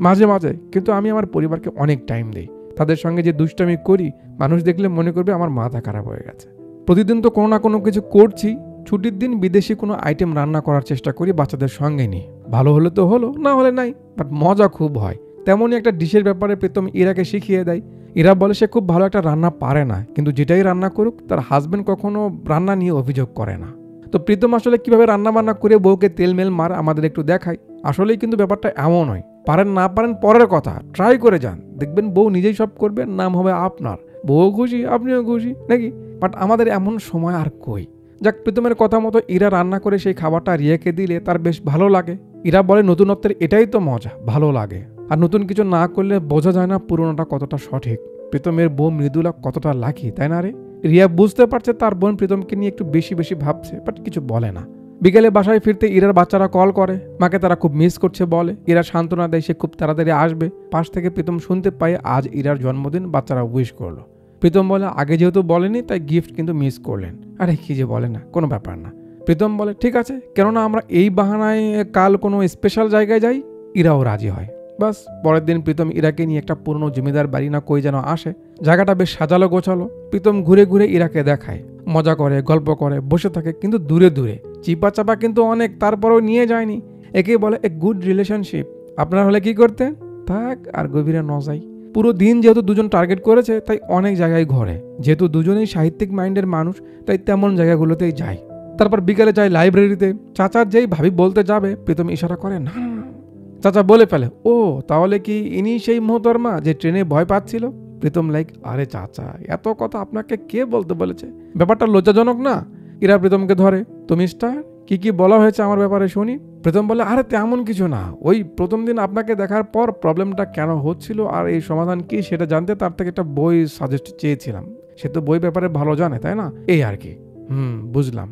মাঝে মাঝে, কিন্তু আমি আমার পরিবারকে অনেক টাইম দিই। তাদের সঙ্গে যে দুষ্টামি করি, মানুষ দেখলে মনে করবে আমার মাথা খারাপ হয়ে গেছে। প্রতিদিন তো কোনো না কোনো কিছু করছি। ছুটির দিন বিদেশি কোনো আইটেম রান্না করার চেষ্টা করি বাচ্চাদের সঙ্গে নিয়ে। ভালো হলে তো হলো, না হলে নাই, বাট মজা খুব হয়। তেমনই একটা ডিশের ব্যাপারে প্রীতম ইরাকে শিখিয়ে দেয়। ইরা বলে সে খুব ভালো একটা রান্না পারে না, কিন্তু যেটাই রান্না করুক তার হাজবেন্ড কখনো রান্না নিয়ে অভিযোগ করে না। তো প্রীতম আসলে কিভাবে রান্না বান্না করে বউকে তেলমেল মার আমাদের একটু দেখায়। আসলেই কিন্তু ব্যাপারটা এমন নয়। পারেন না পারেন পরের কথা, ট্রাই করে যান, দেখবেন বউ নিজেই সব করবে, নাম হবে আপনার। বউ খুশি, আপনিও খুশি, নাকি? বাট আমাদের এমন সময় আর কই। যাক, প্রীতমের কথা মতো ইরা রান্না করে সেই খাবারটা রিয়াকে দিলে তার বেশ ভালো লাগে। ইরা বলে, নতুনত্বের এটাই তো মজা, ভালো লাগে। আর নতুন কিছু না করলে বোঝা যায় না পুরোনোটা কতটা সঠিক। প্রীতমের বউ মৃদুলা কতটা লাকি, তাই না রে? রিয়া বুঝতে পারছে তার বোন প্রীতমকে নিয়ে একটু বেশি বেশি ভাবছে, বাট কিছু বলে না। বিকেলে বাসায় ফিরতে ইরার বাচ্চারা কল করে, মাকে তারা খুব মিস করছে বলে। ইরা সান্ত্বনা দেয় সে খুব তাড়াতাড়ি আসবে। পাশ থেকে প্রীতম শুনতে পায় আজ ইরার জন্মদিন, বাচ্চারা উইশ করলো। প্রীতম বলে আগে যেহেতু বলেনি তাই গিফট কিন্তু মিস করলেন। আরে কি যে বলে না, কোনো ব্যাপার না। প্রীতম বলে ঠিক আছে, কেননা আমরা এই বাহানায় কাল কোনো স্পেশাল জায়গায় যাই। ইরাও রাজি হয়। বাস পরের দিন প্রীতম ইরাকে নিয়ে একটা পুরনো জমিদার বাড়ি না কই যেন আসে। জায়গাটা বেশ সাজালো গোছালো। প্রীতম ঘুরে ঘুরে ইরাকে দেখায়, মজা করে, গল্প করে, বসে থাকে, কিন্তু দূরে দূরে। চিপা চাপা কিন্তু অনেক, তারপরেও নিয়ে যায়নি। একে বলে এ গুড রিলেশনশিপ। আপনার হলে কি করতেন? থাক আর গভীরে ন যাই। পুরো দিন যেহেতু দুজন টার্গেট করেছে তাই অনেক জায়গায় ঘোরে। যেহেতু দুজনেই সাহিত্যিক মাইন্ডের মানুষ তাই তেমন জায়গাগুলোতেই যায়। তারপর বিকেলে যায় লাইব্রেরিতে। চাচার যেই ভাবি বলতে যাবে প্রীতম ইশারা করে না। চাচা বলে ফেলে, ও তাহলে কি ইনি সেই মোহতরমা যে ট্রেনে ভয় পাচ্ছিল? প্রীতম লাইক, আরে চাচা এত কথা আপনাকে কে বলতে বলেছে? ব্যাপারটা লজ্জাজনক না? ইরা প্রীতমকে ধরে, তো মিস্টার কি বলা হয়েছে আমার ব্যাপারে শুনি। প্রীতম বলে, আরে তেমন কিছু না, ওই প্রথম দিন আপনাকে দেখার পর প্রবলেমটা কেন হচ্ছিল আর এই সমাধান কি সেটা জানতে তার থেকে একটা বই সাজেস্ট চেয়েছিলাম। সে তো বই ব্যাপারে ভালো জানে তাই না, এই আর কি। বুঝলাম।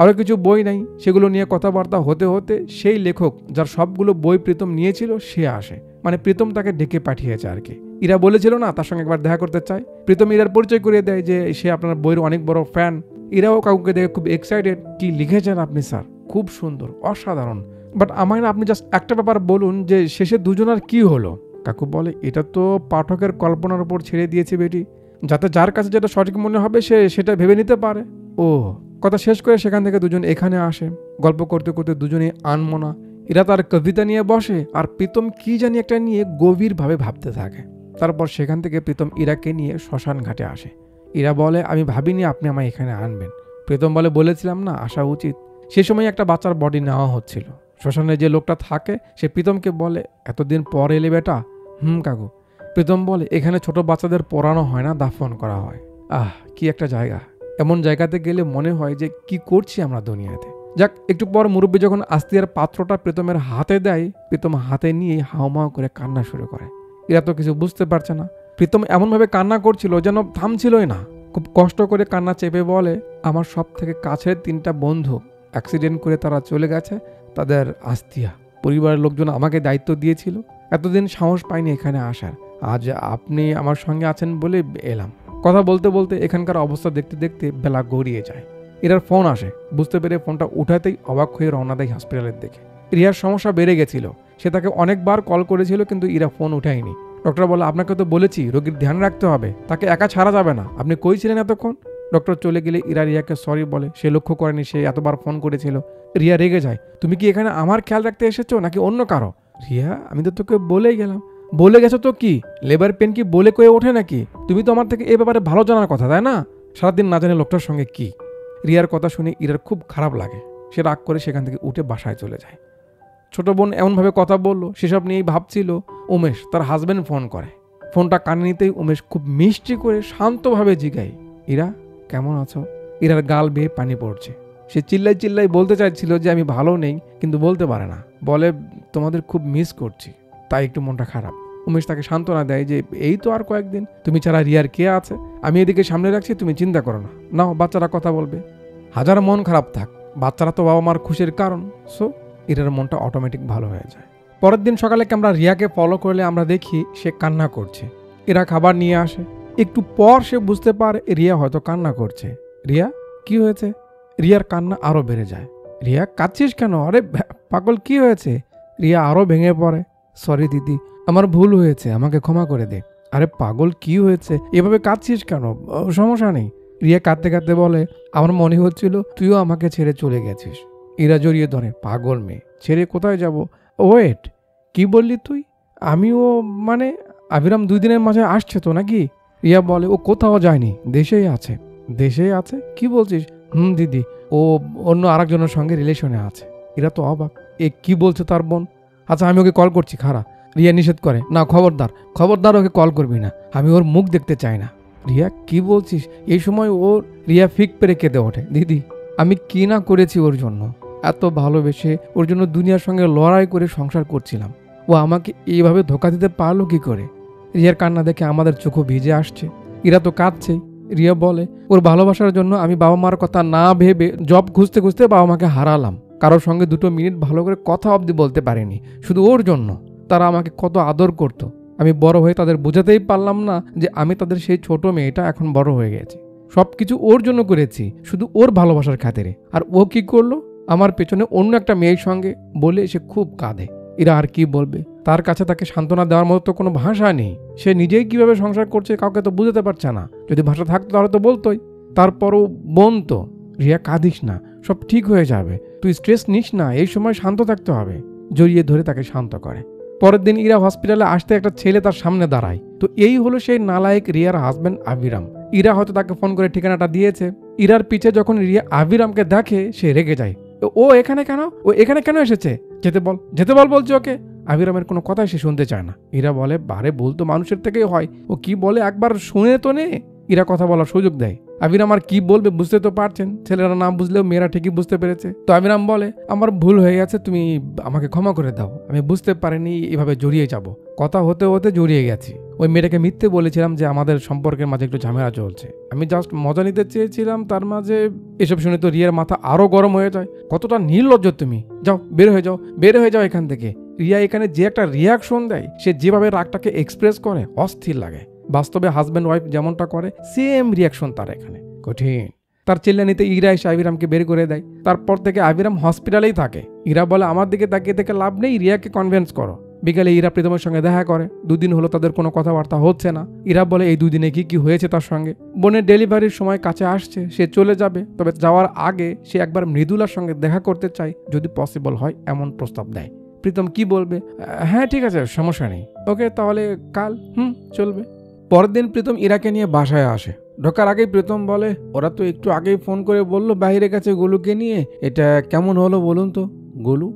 আরও কিছু বই নেই, সেগুলো নিয়ে কথাবার্তা হতে হতে সেই লেখক যার সবগুলো বই প্রীতম নিয়েছিল সে আসে। মানে প্রীতম তাকে ডেকে পাঠিয়েছে আর কি। ইরা বলেছিল না তার সঙ্গে একবার দেখা করতে চাই। প্রীতম ইরার পরিচয় করিয়ে দেয় যে সে আপনার বইয়ের অনেক বড় ফ্যান। ইরাও কাউকে দেখে খুব এক্সাইটেড। কি লিখেছেন আপনি স্যার? খুব সুন্দর, অসাধারণ। বাট আমায় না আপনি জাস্ট একটা ব্যাপার বলুন যে শেষে দুজনের কি হলো? কাকু বলে, এটা তো পাঠকের কল্পনার উপর ছেড়ে দিয়েছে বেটি, যাতে যার কাছে যেটা সঠিক মনে হবে সে সেটা ভেবে নিতে পারে। ও কথা শেষ করে সেখান থেকে দুজন এখানে আসে। গল্প করতে করতে দুজনেই আনমনা। এরা তার কবিতা নিয়ে বসে আর প্রীতম কি জানি একটা নিয়ে গভীরভাবে ভাবতে থাকে। তারপর সেখান থেকে প্রীতম ইরাকে নিয়ে শ্মশান ঘাটে আসে। ইরা বলে, আমি ভাবিনি আপনি আমায় এখানে আনবেন। প্রীতম বলে, বলেছিলাম না আসা উচিত। সে সময় একটা বাচ্চার বডি নেওয়া হচ্ছিল। শ্মশানে যে লোকটা থাকে সে প্রীতমকে বলে, এতদিন পর এলে বেটা? কাকু। প্রীতম বলে, এখানে ছোট বাচ্চাদের পোড়ানো হয় না, দাফন করা হয়। কি একটা জায়গা। এমন জায়গাতে গেলে মনে হয় যে কি করছি আমরা দুনিয়াতে। যাক, একটু পর মুরব্বী যখন আস্তিয়ার পাত্রটা প্রীতমের হাতে দেয়, প্রীতম হাতে নিয়ে হাওমাও করে কান্না শুরু করে। এরা তো কিছু বুঝতে পারছে না। প্রীতম এমনভাবে কান্না করছিল যেন থামছিলই না। খুব কষ্ট করে কান্না চেপে বলে, আমার সব থেকে কাছের 3টা বন্ধু অ্যাক্সিডেন্ট করে তারা চলে গেছে। তাদের আস্তিয়া পরিবারের লোকজন আমাকে দায়িত্ব দিয়েছিল। এতদিন সাহস পাইনি এখানে আসার। আজ আপনি আমার সঙ্গে আছেন বলে এলাম। কথা বলতে বলতে এখানকার অবস্থা দেখতে দেখতে বেলা গড়িয়ে যায়। এরার ফোন আসে। বুঝতে পেরে ফোনটা উঠাতেই অবাক হয়ে রওনা দেয় হসপিটালের দিকে। রিয়ার সমস্যা বেড়ে গেছিল। সে তাকে অনেকবার কল করেছিল কিন্তু ইরা ফোন উঠায়নি। ডক্টর বলে, আপনাকে তো বলেছি রোগীর ধ্যান রাখতে হবে, তাকে একা ছাড়া যাবে না। আপনি কই ছিলেন এতক্ষণ? ডক্টর চলে গেলে ইরা রিয়াকে সরি বলে। সে লক্ষ্য করেনি সে এতবার ফোন করেছিল। রিয়া রেগে যায়, তুমি কি এখানে আমার খেয়াল রাখতে এসেছো নাকি অন্য কারো? রিয়া, আমি তো তোকে বলেই গেলাম। বলে গেছো তো কি? লেবার পেন কি বলে কয়ে ওঠে নাকি? তুমি তো আমার থেকে এ ব্যাপারে ভালো জানার কথা তাই না? সারাদিন না জানে লোকটার সঙ্গে কি। রিয়ার কথা শুনে ইরার খুব খারাপ লাগে। সে রাগ করে সেখান থেকে উঠে বাসায় চলে যায়। ছোট বোন এমনভাবে কথা বললো সেসব নিয়েই ভাবছিল। উমেশ তার হাজব্যান্ড ফোন করে। ফোনটা কানে নিতেই উমেশ খুব মিষ্টি করে শান্তভাবে জিগায়, ইরা কেমন আছো? ইরার গাল বেয়ে পানি পড়ছে। সে চিল্লাই বলতে চাইছিল যে আমি ভালো নেই, কিন্তু বলতে পারে না। বলে, তোমাদের খুব মিস করছি, তাই একটু মনটা খারাপ। উমেশ তাকে সান্ত্বনা দেয় যে এই তো আর কয়েকদিন, তুমি ছাড়া রিয়ার কে আছে? আমি এদিকে সামনে রাখছি, তুমি চিন্তা করো না। নাও, বাচ্চারা কথা বলবে। হাজার মন খারাপ থাক, বাচ্চারা তো বাবা মার খুশির কারণ। সো ইরার মনটা অটোমেটিক ভালো হয়ে যায়। পরের দিন সকালে আমরা রিয়াকে ফলো করলে আমরা দেখি সে কান্না করছে। এরা খাবার নিয়ে আসে। একটু পর সে বুঝতে পারে রিয়া হয়তো কান্না করছে। রিয়া, কি হয়েছে? রিয়ার কান্না আরো বেড়ে যায়। রিয়া, কাঁদছিস কেন? আরে পাগল, কি হয়েছে? রিয়া আরো ভেঙে পড়ে। সরি দিদি, আমার ভুল হয়েছে, আমাকে ক্ষমা করে দে। আরে পাগল, কি হয়েছে? এভাবে কাঁদছিস কেন? সমস্যা নেই। রিয়া কাঁদতে কাঁদতে বলে, আমার মনে হচ্ছিল তুইও আমাকে ছেড়ে চলে গেছিস। ইরা জড়িয়ে ধরে, পাগল মেয়ে, ছেড়ে কোথায় যাব? ওয়েট, কি বললি তুই? আমিও মানে আবিরাম 2 দিনের মাঝে আসছে তো নাকি? রিয়া বলে, ও কোথাও যায়নি, দেশেই আছে। দেশেই আছে? কি বলছিস? দিদি, ও অন্য আরেকজনের সঙ্গে রিলেশনে আছে। এরা তো অবাক, এ কি বলছে তার বোন? আচ্ছা, আমি ওকে কল করছি, খারা। রিয়া নিষেধ করে, না খবরদার ওকে কল করবি না, আমি ওর মুখ দেখতে চাই না। রিয়া, কি বলছিস? এই সময় ওর রিয়া ফিক পেরে কেঁদে ওঠে। দিদি, আমি কি না করেছি ওর জন্য। এত ভালোবেসে ওর জন্য দুনিয়ার সঙ্গে লড়াই করে সংসার করছিলাম, ও আমাকে এইভাবে ধোকা দিতে পারলো কি করে? রিয়ার কান্না দেখে আমাদের চোখও ভিজে আসছে। ইরা তো কাঁদছেই। রিয়া বলে, ওর ভালোবাসার জন্য আমি বাবা মার কথা না ভেবে জব খুঁজতে খুঁজতে বাবা মাকে হারালাম, কারোর সঙ্গে 2 মিনিট ভালো করে কথা অবধি বলতে পারিনি, শুধু ওর জন্য। তারা আমাকে কত আদর করতো, আমি বড় হয়ে তাদের বোঝাতেই পারলাম না যে আমি তাদের সেই ছোট মেয়েটা এখন বড় হয়ে গেছে। সবকিছু ওর জন্য করেছি, শুধু ওর ভালোবাসার খাতিরে। আর ও কি করলো, আমার পেছনে অন্য একটা মেয়ের সঙ্গে বলে সে খুব কাঁদে। এরা আর কি বলবে, তার কাছে তাকে সান্ত্বনা দেওয়ার মতো তো কোনো ভাষা নেই। সে নিজেই কিভাবে সংসার করছে কাউকে তো বুঝতে পারছে না, যদি ভাষা থাকতো তাহলে তো বলতোই। তারপরও বোন তো, রিয়া কাঁদিস না, সব ঠিক হয়ে যাবে, তুই স্ট্রেস নিস না, এই সময় শান্ত থাকতে হবে, জড়িয়ে ধরে তাকে শান্ত করে। পরের দিন ইরা হসপিটালে আসতে একটা ছেলে তার সামনে দাঁড়ায়। তো এই হলো সেই নালায়েক রিয়ার হাজব্যান্ড আবিরাম। ইরা হয়তো তাকে ফোন করে ঠিকানাটা দিয়েছে। ইরার পিছে যখন রিয়া আবিরামকে দেখে সে রেগে যায়, ও এখানে কেন, ও এখানে কেন এসেছে, যেতে বল বলছে ওকে। আবিরামের কোনো কথাই সে শুনতে চায় না। ইরা বলে, বারে ভুল তো মানুষের থেকেই হয়, ও কি বলে একবার শুনে তো নে। ইরা কথা বলার সুযোগ দেয়। আবিরাম আর কি বলবে বুঝতে তো পারছেন, ছেলেরা না বুঝলেও মেয়েরা ঠিকই বুঝতে পেরেছে। তো আবিরাম বলে, আমার ভুল হয়ে গেছে, তুমি আমাকে ক্ষমা করে দাও, আমি বুঝতে পারিনি এভাবে জড়িয়ে যাব। কথা হতে হতে জড়িয়ে গেছি। ওই মেয়েটাকে মিথ্যে বলেছিলাম যে আমাদের সম্পর্কের মাঝে একটু ঝামেলা চলছে, আমি জাস্ট মজা নিতে চেয়েছিলাম, তার মাঝে এসব শুনে তো রিয়ার মাথা আরো গরম হয়ে যায়। কতটা নির্লজ্জ তুমি, যাও বের হয়ে যাও এখান থেকে। রিয়া এখানে যে একটা রিয়াকশন দেয়, সে যেভাবে রাগটাকে এক্সপ্রেস করে অস্থির লাগে। বাস্তবে হাজব্যান্ড ওয়াইফ যেমনটা করে সেম রিয়াকশন তার এখানে, কঠিন। তার চিল্লানিতে ইরা এসে আবিরামকে বের করে দেয়। তারপর থেকে আবিরাম হসপিটালেই থাকে। ইরা বলে, আমার দিকে তাকিয়ে থেকে লাভ নেই, রিয়াকে কনভিন্স করো। বিকালে ইরা প্রীতমের সঙ্গে দেখা করে। 2 দিন হলো তাদের কোনো কথাবার্তা হচ্ছে না। ইরা বলে, এই 2 দিনে কি হয়েছে তার সঙ্গে। বোনের ডেলিভারির সময় কাছে আসছে, সে চলে যাবে, তবে যাওয়ার আগে সে একবার মৃদুলার সঙ্গে দেখা করতে চায়, যদি পসিবল হয় এমন প্রস্তাব দেয়। প্রীতম কি বলবে, হ্যাঁ ঠিক আছে, সমস্যা নেই, ওকে তাহলে কাল চলবে। পরের দিন প্রীতম ইরাকে নিয়ে বাসায় আসে। ঢোকার আগেই প্রীতম বলে, ওরা তো একটু আগেই ফোন করে বললো বাইরে গেছে গোলুকে নিয়ে, এটা কেমন হলো বলুন তো। গোলু,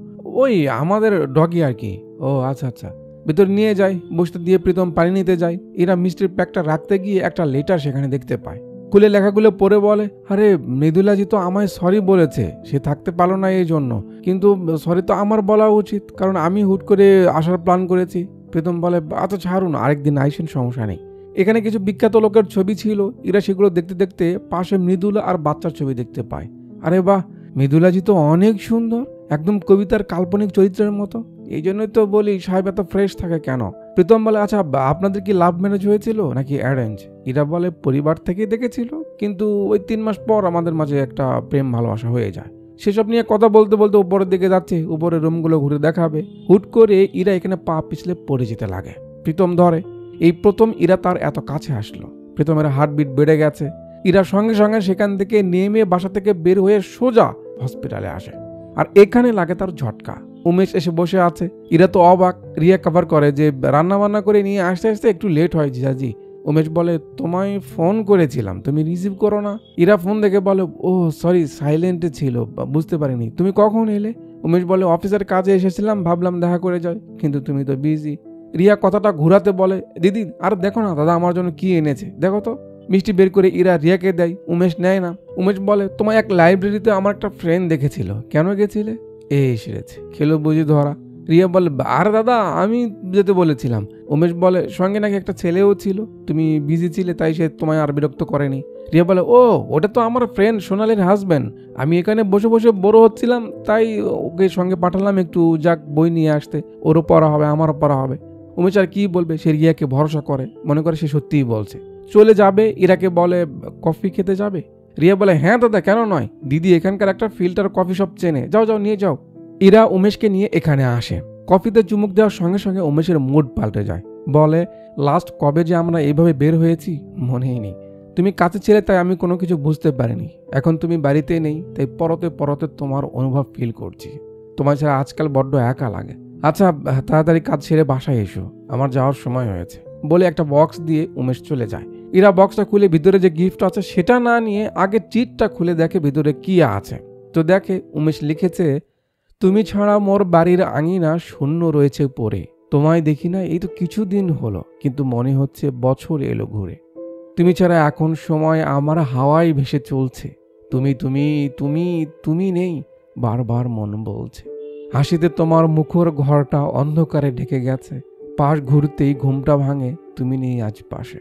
ওই আমাদের ডগি আর কি। ও আচ্ছা। ভিতর নিয়ে যায়, বসতে দিয়ে প্রীতম পানি নিতে যায়। ইরা মিষ্টির প্যাকটা রাখতে গিয়ে একটা লেটার সেখানে দেখতে পায়। খুলে লেখাগুলো পড়ে বলে, আরে মৃদুলাজি তো আমায় সরি বলেছে, সে থাকতে পারলো না এই জন্য, কিন্তু সরি তো আমার বলা উচিত, কারণ আমি হুট করে আসার প্ল্যান করেছি। প্রীতম বলে, আচ্ছা ছাড়ুন, আরেকদিন আইসেন, সমস্যা নেই। এখানে কিছু বিখ্যাত লোকের ছবি ছিল। ইরা সেগুলো দেখতে দেখতে পাশে মৃদুলা আর বাচ্চার ছবি দেখতে পায়। আরে বাহ, মৃদুলাজি তো অনেক সুন্দর, একদম কবিতার কাল্পনিক চরিত্রের মতো। এই জন্যই তো বলি সাহেব এত ফ্রেশ থাকে কেন। প্রীতম বলে, আচ্ছা আপনাদের কি লাভ ম্যারেজ হয়েছিল নাকি অ্যারেঞ্জ? ইরা বলে, পরিবার থেকেই দেখেছিল, কিন্তু ওই 3 মাস পর আমাদের মাঝে একটা প্রেম ভালোবাসা হয়ে যায়। সেসব নিয়ে কথা বলতে বলতে উপরের দিকে যাচ্ছে, উপরের রুমগুলো ঘুরে দেখাবে। হুট করে ইরা এখানে পা পিছলে পড়ে যেতে লাগে। প্রীতম ধরে। এই প্রথম ইরা তার এত কাছে আসলো। প্রীতমের হার্টবিট বেড়ে গেছে। ইরা সঙ্গে সঙ্গে সেখান থেকে নেমে বাসা থেকে বের হয়ে সোজা হসপিটালে আসে। আর এখানে লাগে তার ঝটকা। উমেশ এসে বসে আছে। ইরা তো অবাক। রিয়া কভার করে যে রান্না বান্না করে নিয়ে আসতে আসতে একটু লেট হয় জিজাজি। উমেশ বলে, তোমায় ফোন করেছিলাম, তুমি রিসিভ করো না। ইরা ফোন দেখে বলে, ও সরি, সাইলেন্টে ছিল, বুঝতে পারিনি। তুমি কখন এলে? উমেশ বলে, অফিসের কাজে এসেছিলাম, ভাবলাম দেখা করে যাই, কিন্তু তুমি তো বিজি। রিয়া কথাটা ঘুরাতে বলে, দিদি আর দেখো না দাদা আমার জন্য কি এনেছে, দেখো তো। মিষ্টি বের করে ইরা রিয়াকে দেয়। উমেশ নেয় না। উমেশ বলে, তোমার এক লাইব্রেরিতে আমার একটা ফ্রেন্ড দেখেছিল, কেন গেছিলে? সেরেছে, খেলো বুঝি ধরা। রিয়া বলে, আর দাদা আমি যেতে বলেছিলাম। উমেশ বলে, সঙ্গে নাকি একটা ছেলেও ছিল, তুমি বিজি ছিলে তাই সে তোমায় আর বিরক্ত করেনি। রিয়া বলে, ও ওটা তো আমার ফ্রেন্ড সোনালির হাজব্যান্ড, আমি এখানে বসে বসে বড় হচ্ছিলাম, তাই ওকে সঙ্গে পাঠালাম একটু যাক বই নিয়ে আসতে, ওরও পড়া হবে আমারও পড়া হবে। উমেশ আর কি বলবে, সে রিয়াকে ভরসা করে, মনে করে সে সত্যিই বলছে। চলে যাবে। ইরাকে বলে, কফি খেতে যাবে? রিয়া বলে, হ্যাঁ দাদা, কেন নয়, দিদি এখানকার একটা ফিল্টার কফি শপ চেনে, যাও নিয়ে যাও। ইরা উমেশকে নিয়ে এখানে আসে। কফিতে চুমুক দেওয়ার সঙ্গে সঙ্গে উমেশের মুড পাল্টে যায়। বলে, লাস্ট কবে যে আমরা এইভাবে বের হয়েছি মনেই নেই। তুমি কাছে ছিলে তাই আমি কোনো কিছু বুঝতে পারিনি, এখন তুমি বাড়িতে নেই তাই পরতে পরতে তোমার অনুভব ফিল করছি। তোমার ছাড়া আজকাল বড্ড একা লাগে। আচ্ছা তাড়াতাড়ি কাজ ছেড়ে বাসায় এসো, আমার যাওয়ার সময় হয়েছে। বলে একটা বক্স দিয়ে উমেশ চলে যায়। ইরা বক্সটা খুলে ভিতরে যে গিফট আছে সেটা না নিয়ে আগে চিটটা খুলে দেখে ভিতরে কি আছে। তো দেখে উমেশ লিখেছে, তুমি ছাড়া মোর বাড়ির আঙিনা শূন্য রয়েছে পড়ে, তোমায় দেখি না এই তো কিছুদিন হলো, কিন্তু মনে হচ্ছে বছর এলো ঘুরে। তুমি ছাড়া এখন সময় আমার হাওয়ায় ভেসে চলছে, তুমি তুমি তুমি তুমি নেই বারবার মন বলছে। হাসিতে তোমার মুখর ঘরটা অন্ধকারে ঢেকে গেছে, পাশ ঘুরতেই ঘুমটা ভাঙে, তুমি নেই আজ পাশে।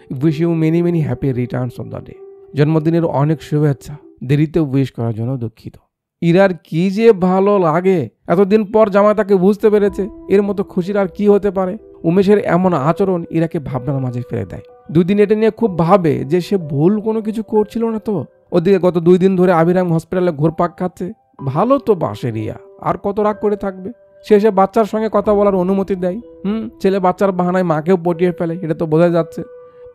Wish you many many happy returns of the day. জন্মদিনের অনেক শুভেচ্ছা, দেরিতে উইশ করার জন্য দুঃখিত। ইরার কি যে ভালো লাগে, এতদিন পর জামাই তাকে বুঝতে পেরেছে, এর মতো খুশির আর কি হতে পারে। উমেশের এমন আচরণ ইরাকে ভাবনার মাঝে ফেলে দেয়। 2 দিন এটা নিয়ে খুব ভাবে যে সে ভুল কোনো কিছু করছিল না তো। ওদিকে গত 2 দিন ধরে আবিরাম হসপিটালে ঘুরপাক খাচ্ছে। ভালো তো বাসে রিয়া, আর কত রাগ করে থাকবে। শেষে বাচ্চার সঙ্গে কথা বলার অনুমতি দেয়। ছেলে বাচ্চার বাহানায় মাকেও পটিয়ে ফেলে, এটা তো বোঝা যাচ্ছে।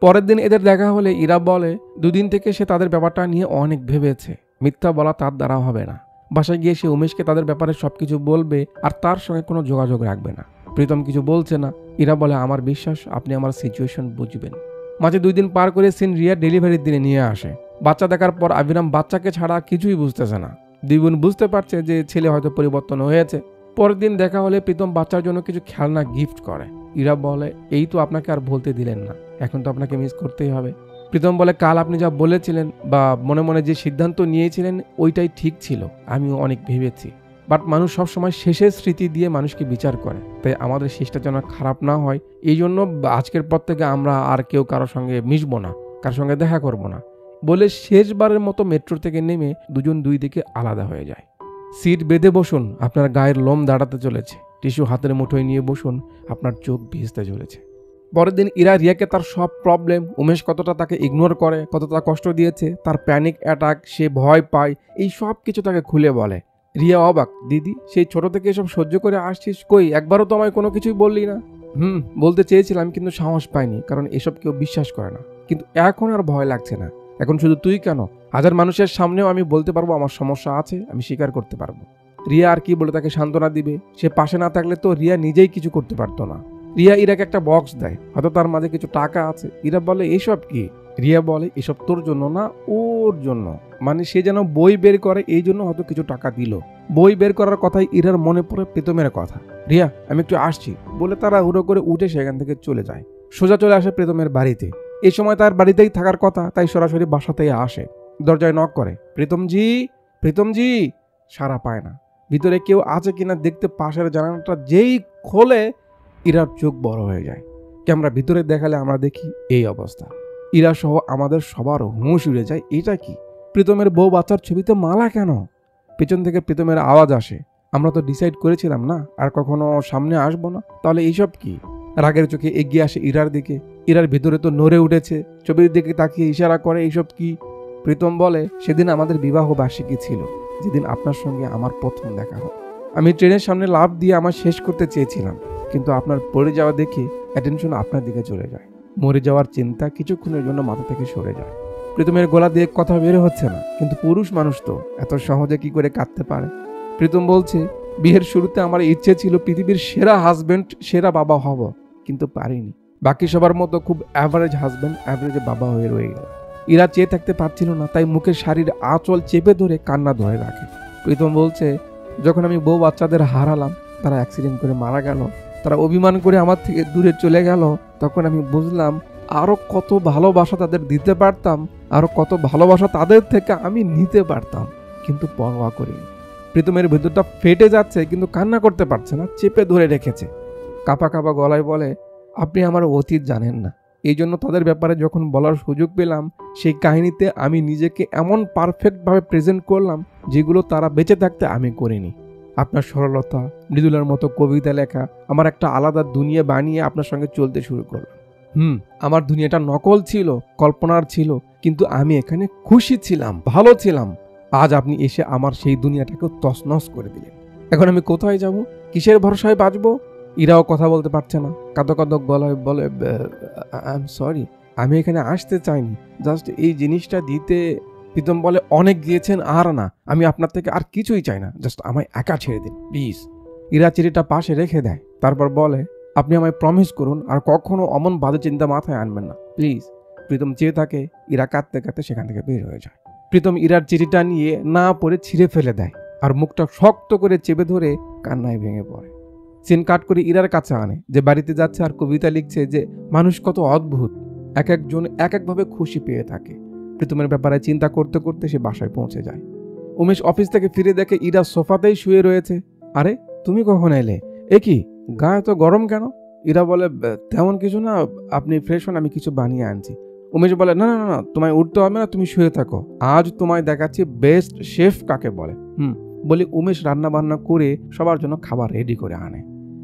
পরের দিন এদের দেখা হলে ইরা বলে 2 দিন থেকে সে তাদের ব্যাপারটা নিয়ে অনেক ভেবেছে, মিথ্যা বলা তার দ্বারা হবে না। বাসায় গিয়ে সে উমেশকে তাদের ব্যাপারে সবকিছু বলবে আর তার সঙ্গে কোনো যোগাযোগ রাখবে না। প্রীতম কিছু বলছে না। ইরা বলে আমার বিশ্বাস আপনি আমার সিচুয়েশন বুঝবেন। মাঝে 2 দিন পার করে সিন রিয়া ডেলিভারির দিনে নিয়ে আসে। বাচ্চা দেখার পর আবিরাম বাচ্চাকে ছাড়া কিছুই বুঝতেছে না। 2 বোন বুঝতে পারছে যে ছেলে হয়তো পরিবর্তন হয়েছে। পরের দিন দেখা হলে প্রীতম বাচ্চার জন্য কিছু খেলনা গিফট করে। ইরা বলে এই তো আপনাকে আর বলতে দিলেন না, এখন তো আপনাকে মিস করতেই হবে। প্রীতম বলে কাল আপনি যা বলেছিলেন বা মনে মনে যে সিদ্ধান্ত নিয়েছিলেন ওইটাই ঠিক ছিল, আমিও অনেক ভেবেছি। বাট মানুষ সবসময় শেষের স্মৃতি দিয়ে মানুষকে বিচার করে, তাই আমাদের শেষটা যেন খারাপ না হয় এই জন্য আজকের পর থেকে আমরা আর কেউ কারোর সঙ্গে মিশবো না, কারোর সঙ্গে দেখা করব না বলে শেষবারের মতো মেট্রো থেকে নেমে দুজন 2 দিকে আলাদা হয়ে যায়। সিট বেঁধে বসুন, আপনার গায়ের লোম দাঁড়াতে চলেছে। টিস্যু হাতের মুঠোয় নিয়ে বসুন, আপনার চোখ ভিজতে চলেছে। পরের দিন ইরা রিয়াকে তার সব প্রবলেম, উমেশ কতটা তাকে ইগনোর করে, কতটা কষ্ট দিয়েছে, তার প্যানিক অ্যাটাক, সে ভয় পায়, এই সব কিছু তাকে খুলে বলে। রিয়া অবাক, দিদি সেই ছোট থেকে এসব সহ্য করে আসছিস, কই একবারও তো আমায় কোনো কিছুই বললি না। বলতে চেয়েছিলাম কিন্তু সাহস পাইনি, কারণ এসব কেউ বিশ্বাস করে না। কিন্তু এখন আর ভয় লাগছে না, এখন শুধু তুই কেন 1000 মানুষের সামনেও আমি বলতে পারবো আমার সমস্যা আছে, আমি স্বীকার করতে পারবো। রিয়া আর কি বলে তাকে সান্ত্বনা দিবে? সে পাশে না থাকলে তো রিয়া নিজেই কিছু করতে পারতো না। রিয়া ইরাকে একটা বক্স দেয়, হয়তো তার মাঝে কিছু টাকা আছে। ইরা বলে এসব কি? রিয়া বলে এসব তোর জন্য না, ওর জন্য। মানে সে যেন বই বের করে, এই জন্য হয়তো কিছু টাকা দিল। বই বের করার কথাই ইরার মনে পড়ে প্রীতমের কথা। রিয়া আমি একটু আসছি বলে তারা হুড়ো করে উঠে সেখান থেকে চলে যায়। সোজা চলে আসে প্রীতমের বাড়িতে। এই সময় তার বাড়িতেই থাকার কথা, তাই সরাসরি বাসাতেই আসে। দরজায় নক করে, প্রীতমজি প্রীতমজি, সাড়া পায় না। ভিতরে কেউ আছে কিনা দেখতে পাশের জানালাটা যেই খোলে ইরার চোখ বড় হয়ে যায়। ক্যামেরা ভিতরে দেখালে আমরা দেখি এই অবস্থা। ইরা সহ আমাদের সবার হুঁশ উড়ে যায়। এটা কি? প্রীতমের বউ বাচ্চার ছবিতে মালা কেন? পেছন থেকে প্রীতমের আওয়াজ আসে, আমরা তো ডিসাইড করেছিলাম না আর কখনো সামনে আসবো না, তাহলে এইসব কি? রাগের চোখে এগিয়ে আসে ইরার দিকে। ইরার ভিতরে তো নড়ে উঠেছে, ছবির দিকে তাকিয়ে ইশারা করে, এইসব কি? প্রীতম বলে সেদিন আমাদের বিবাহ বার্ষিকী ছিল, যেদিন আপনার সঙ্গে আমার প্রথম দেখা হয়। আমি ট্রেনের সামনে লাফ দিয়ে আমার শেষ করতে চেয়েছিলাম, কিন্তু আপনার পড়ে যাওয়া দেখে অ্যাটেনশন আপনার দিকে চলে যায়। মরে যাওয়ার চিন্তা কিছুক্ষণের জন্য মাথা থেকে সরে যায়। প্রীতমের গলা দিয়ে কথা বের হচ্ছে না, কিন্তু পুরুষ মানুষ তো এত সহজে কি করে কাঁদতে পারে? প্রীতম বলছে বিয়ের শুরুতে আমার ইচ্ছে ছিল পৃথিবীর সেরা হাজবেন্ড, সেরা বাবা হব, কিন্তু পারিনি। বাকি সবার মতো খুব অ্যাভারেজ হাজবেন্ড, অ্যাভারেজ বাবা হয়ে রয়ে গেল। ইরা চেয়ে থাকতে পারছিল না, তাই মুখের শাড়ির আঁচল চেপে ধরে কান্না ধরে রাখে। প্রীতম বলছে যখন আমি বউ বাচ্চাদের হারালাম, তারা অ্যাক্সিডেন্ট করে মারা গেল, তারা অভিমান করে আমার থেকে দূরে চলে গেল, তখন আমি বুঝলাম আরো কত ভালোবাসা তাদের দিতে পারতাম, আরো কত ভালোবাসা তাদের থেকে আমি নিতে পারতাম, কিন্তু পরোয়া করিনি। প্রীতমের ভেতরটা ফেটে যাচ্ছে, কিন্তু কান্না করতে পারছে না, চেপে ধরে রেখেছে। কাঁপা কাঁপা গলায় বলে আপনি আমার অতীত জানেন না, এই জন্য তাদের ব্যাপারে যখন বলার সুযোগ পেলাম, সেই কাহিনীতে আমি নিজেকে এমন পারফেক্টভাবে প্রেজেন্ট করলাম যেগুলো তারা বেঁচে থাকতে আমি করিনি। আপনার সরলতা, মৃদুলার মতো কবিতা লেখা, আমার একটা আলাদা দুনিয়া বানিয়ে আপনার সঙ্গে চলতে শুরু করলাম। আমার দুনিয়াটা নকল ছিল, কল্পনার ছিল, কিন্তু আমি এখানে খুশি ছিলাম, ভালো ছিলাম। আজ আপনি এসে আমার সেই দুনিয়াটাকে তছনছ করে দিলেন। এখন আমি কোথায় যাব? কিসের ভরসায় বাঁচবো? ইরাও কথা বলতে পারছে না, কাঁদো কাঁদো গলায় বলে আই এম সরি, আমি এখানে আসতে চাইনি, জাস্ট এই জিনিসটা দিতে। প্রীতম বলে অনেক দিয়েছেন আর না, আমি আপনার থেকে আর কিছুই চাই না, জাস্ট আমায় একা ছেড়ে দিন প্লিজ। ইরা চিঠিটা পাশে রেখে দেয়, তারপর বলে আপনি আমায় প্রমিস করুন আর কখনো অমন বাজে চিন্তা মাথায় আনবেন না প্লিজ। প্রীতম চেয়ে থাকে, ইরা কাঁদতে কাঁদতে সেখান থেকে বের হয়ে যায়। প্রীতম ইরার চিঠিটা নিয়ে না পড়ে ছিঁড়ে ফেলে দেয় আর মুখটা শক্ত করে চেপে ধরে কান্নায় ভেঙে পড়ে। সিন কাট করে ইরার কাছে আনে, যে বাড়িতে যাচ্ছে আর কবিতা লিখছে যে মানুষ কত অদ্ভুত, এক একজন এক একভাবে খুশি পেয়ে থাকে। প্রীতমের ব্যাপারে চিন্তা করতে করতে সে বাসায় পৌঁছে যায়। উমেশ অফিস থেকে ফিরে দেখে ইরা সোফাতেই শুয়ে রয়েছে। আরে তুমি কখন এলে? এ কি, গায়ে তো গরম কেন? ইরা বলে, তেমন কিছু না, আপনি ফ্রেশ হন, আমি কিছু বানিয়ে আনছি। উমেশ বলে, না না না, তোমায় উঠতে হবে না, তুমি শুয়ে থাকো, আজ তোমায় দেখাচ্ছি বেস্ট শেফ কাকে বলে। বলি উমেশ রান্না বান্না করে সবার জন্য খাবার রেডি করে আনে।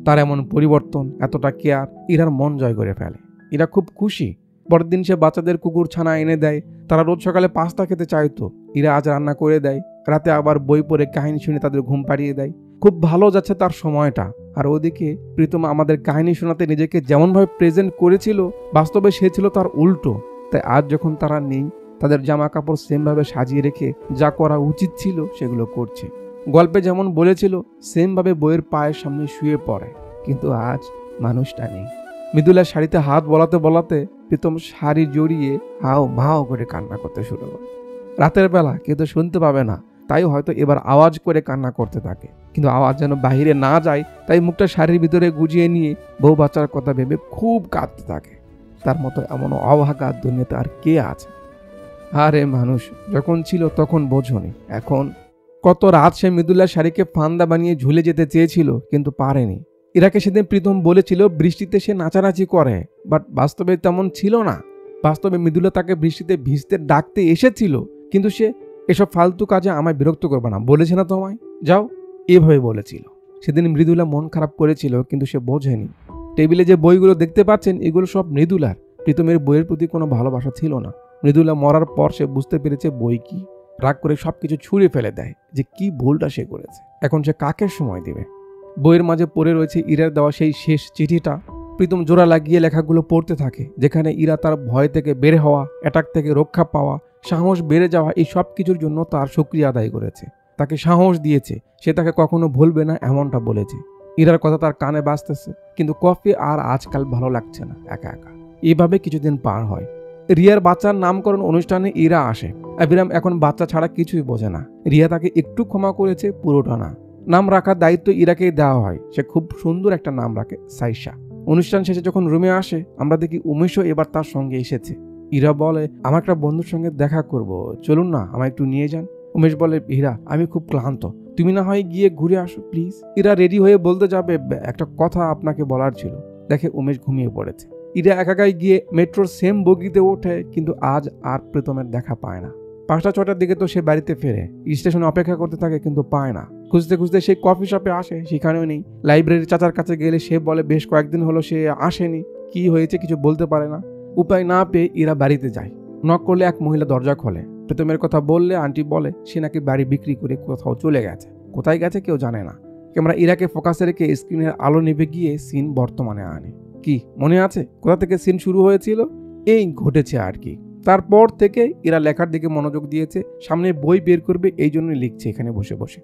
তার এমন পরিবর্তন, এতটা কেয়ার ইরার মন জয় করে ফেলে। ইরা খুব খুশি। পরের দিন সে বাচ্চাদের কুকুর ছানা এনে দেয়। তারা রোজ সকালে পাস্তা খেতে চাইতো, ইরা আজ রান্না করে দেয়। রাতে আবার বই পড়ে কাহিনী শুনে তাদের ঘুম পাড়িয়ে দেয়। খুব ভালো যাচ্ছে তার সময়টা। আর ওদিকে প্রীতম আমাদের কাহিনী শোনাতে নিজেকে যেমনভাবে প্রেজেন্ট করেছিল, বাস্তবে সে ছিল তার উল্টো। তাই আজ যখন তারা নেই, তাদের জামা কাপড় সেমভাবে সাজিয়ে রেখে যা করা উচিত ছিল সেগুলো করছে। গল্পে যেমন বলেছিল সেমভাবে বইয়ের পায়ের সামনে শুয়ে পড়ে, কিন্তু আজ মানুষটা নেই। মৃদুলার শাড়িতে হাত বলাতে বলাতে প্রীতম শাড়ি জড়িয়ে হাও ভাও করে কান্না করতে শুরু করে। রাতের বেলা কেউ তো শুনতে পাবে না, তাই হয়তো এবার আওয়াজ করে কান্না করতে থাকে, কিন্তু আওয়াজ যেন বাহিরে না যায়, তাই মুখটা শাড়ির ভিতরে গুজিয়ে নিয়ে বউ বাচ্চার কথা ভেবে খুব কাঁদতে থাকে। তার মতো এমন অভাগা দুনিয়াতে আর কে আছে? আরে মানুষ যখন ছিল তখন বোঝনি, এখন? কত রাত সে মৃদুলার শাড়িকে ফান্দা বানিয়ে ঝুলে যেতে চেয়েছিল, কিন্তু পারেনি। ইরাকে সেদিন প্রীতম বলেছিল বৃষ্টিতে সে নাচানাচি করে, বাট বাস্তবে তেমন ছিল না। বাস্তবে মৃদুলা তাকে বৃষ্টিতে ভিজতে ডাকতে এসেছিল, কিন্তু সে এসব ফালতু কাজে আমায় বিরক্ত করবে না, বলেছে না তোমায়, যাও, এভাবে বলেছিল। সেদিন মৃদুলা মন খারাপ করেছিল, কিন্তু সে বোঝেনি। টেবিলে যে বইগুলো দেখতে পাচ্ছেন এগুলো সব মৃদুলার। প্রীতমের বইয়ের প্রতি কোনো ভালোবাসা ছিল না। মৃদুলা মরার পর সে বুঝতে পেরেছে বই কি। রাগ করে সবকিছু ছুঁড়ে ফেলে দেয় যে কি ভুলটা সে করেছে। এখন সে কাকে সময় দেবে? বইয়ের মাঝে পড়ে রয়েছে ইরার দেওয়া সেই শেষ চিঠিটা। প্রীতম জোড়া লাগিয়ে লেখাগুলো পড়তে থাকে, যেখানে ইরা তার ভয় থেকে বের হওয়া, অ্যাটাক থেকে রক্ষা পাওয়া, সাহস বেড়ে যাওয়া, এই সব কিছুর জন্য তার শুকরিয়া আদায় করেছে। তাকে সাহস দিয়েছে, সে তাকে কখনো ভুলবে না এমনটা বলেছে। ইরার কথা তার কানে বাজতেছে, কিন্তু কফি আর আজকাল ভালো লাগছে না একা একা। এইভাবে কিছুদিন পার হয়। রিয়ার বাচ্চার নামকরণ অনুষ্ঠানে ইরা আসে। আবিরাম এখন বাচ্চা ছাড়া কিছুই বোঝে না। রিয়া তাকে একটু ক্ষমা করেছে, পুরোটা না। নাম রাখার দায়িত্ব ইরাকেই দেওয়া হয়। সে খুব সুন্দর একটা নাম রাখে, সাইশা। অনুষ্ঠান শেষে যখন রুমে আসে, আমরা দেখি উমেশও এবার তার সঙ্গে এসেছে। ইরা বলে, আমার একটা বন্ধুর সঙ্গে দেখা করব, চলুন না, আমায় একটু নিয়ে যান। উমেশ বলে, ইরা আমি খুব ক্লান্ত, তুমি না হয় গিয়ে ঘুরে আসো প্লিজ। ইরা রেডি হয়ে বলতে যাবে, একটা কথা আপনাকে বলার ছিল। দেখে উমেশ ঘুমিয়ে পড়েছে। ইরা একাই গিয়ে মেট্রোর সেম বগিতে ওঠে, কিন্তু আজ আর প্রীতমের দেখা পায় না। 5টা-6টার দিকে তো সে বাড়িতে ফেরে। স্টেশনে অপেক্ষা করতে থাকে, কিন্তু পায় না। খুঁজতে খুঁজতে সেই কফি শপে আসে, সেখানেও নেই। লাইব্রেরির চাচার কাছে গেলে সে বলে বেশ কয়েকদিন হলো সে আসেনি, কি হয়েছে কিছু বলতে পারে না। উপায় না পেয়ে ইরা বাড়িতে যায়। নক করলে এক মহিলা দরজা খোলে। প্রীতমের কথা বললে আন্টি বলে সে নাকি বাড়ি বিক্রি করে কোথাও চলে গেছে। কোথায় গেছে কেউ জানে না। ক্যামেরা ইরাকে ফোকাসে রেখে স্ক্রিনের আলো নিভে গিয়ে সিন বর্তমানে আনে। কি মনে আছে কোথা থেকে সিন শুরু হয়েছিল? এই ঘটেছে আর কি। তারপর থেকে এরা লেখার দিকে মনোযোগ দিয়েছে। সামনে বই বের করবে, এই জন্যই লিখছে এখানে বসে বসে।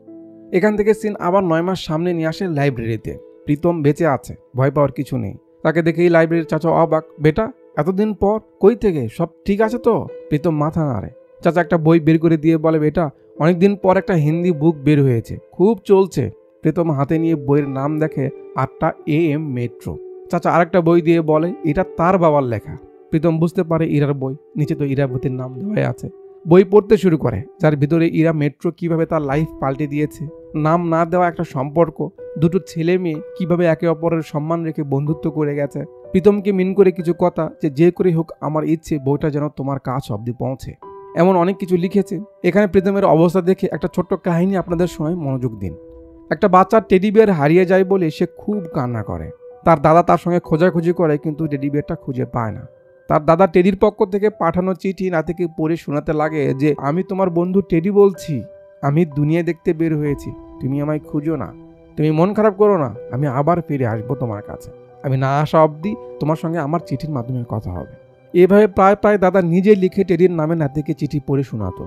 এখান থেকে সিন আবার 9 মাস সামনে নিয়ে আসে লাইব্রেরিতে। প্রীতম বেঁচে আছে, ভয় পাওয়ার কিছু নেই। তাকে দেখেই লাইব্রেরির চাচা অবাক, বেটা এতদিন পর কই থেকে, সব ঠিক আছে তো? প্রীতম মাথা নাড়ে। চাচা একটা বই বের করে দিয়ে বলে, বেটা অনেকদিন পর একটা হিন্দি বুক বের হয়েছে, খুব চলছে। প্রীতম হাতে নিয়ে বইয়ের নাম দেখে 8টা AM মেট্রো। চাচা আরেকটা বই দিয়ে বলে এটা তার বাবার লেখা। প্রীতম বুঝতে পারে ইরার বই, নিচে তো ইরাবতীর নাম দেওয়া আছে। বই পড়তে শুরু করে, যার ভিতরে ইরা মেট্রো কিভাবে তার লাইফ পাল্টে দিয়েছে, নাম না দেওয়া একটা সম্পর্ক, দুটো ছেলে মেয়ে কিভাবে একে অপরের সম্মান রেখে বন্ধুত্ব করে গেছে। প্রীতমকে মিন করে কিছু কথা, যে করে হোক আমার ইচ্ছে বইটা যেন তোমার কাছ অব্দি পৌঁছে, এমন অনেক কিছু লিখেছে। এখানে প্রীতমের অবস্থা দেখে একটা ছোট্ট কাহিনী আপনাদের সময় মনোযোগ দিন। একটা বাচ্চার টেডি বিয়ার হারিয়ে যায় বলে সে খুব কান্না করে। তার দাদা তার সঙ্গে খোঁজাখুঁজি করে, কিন্তু টেডি বিয়ারটা খুঁজে পায় না। তার দাদা টেডির পক্ষ থেকে পাঠানো চিঠি নাতিকে পড়ে শোনাতে লাগে যে আমি তোমার বন্ধু টেডি বলছি, আমি দুনিয়া দেখতে বের হয়েছি, তুমি আমায় খুঁজো না, তুমি মন খারাপ করো না, আমি আবার ফিরে আসবো তোমার কাছে, আমি না আসা অবধি তোমার সঙ্গে আমার চিঠির মাধ্যমে কথা হবে। এভাবে প্রায় প্রায় দাদা নিজে লিখে টেডির নামে নাতিকে চিঠি পড়ে শোনাতো।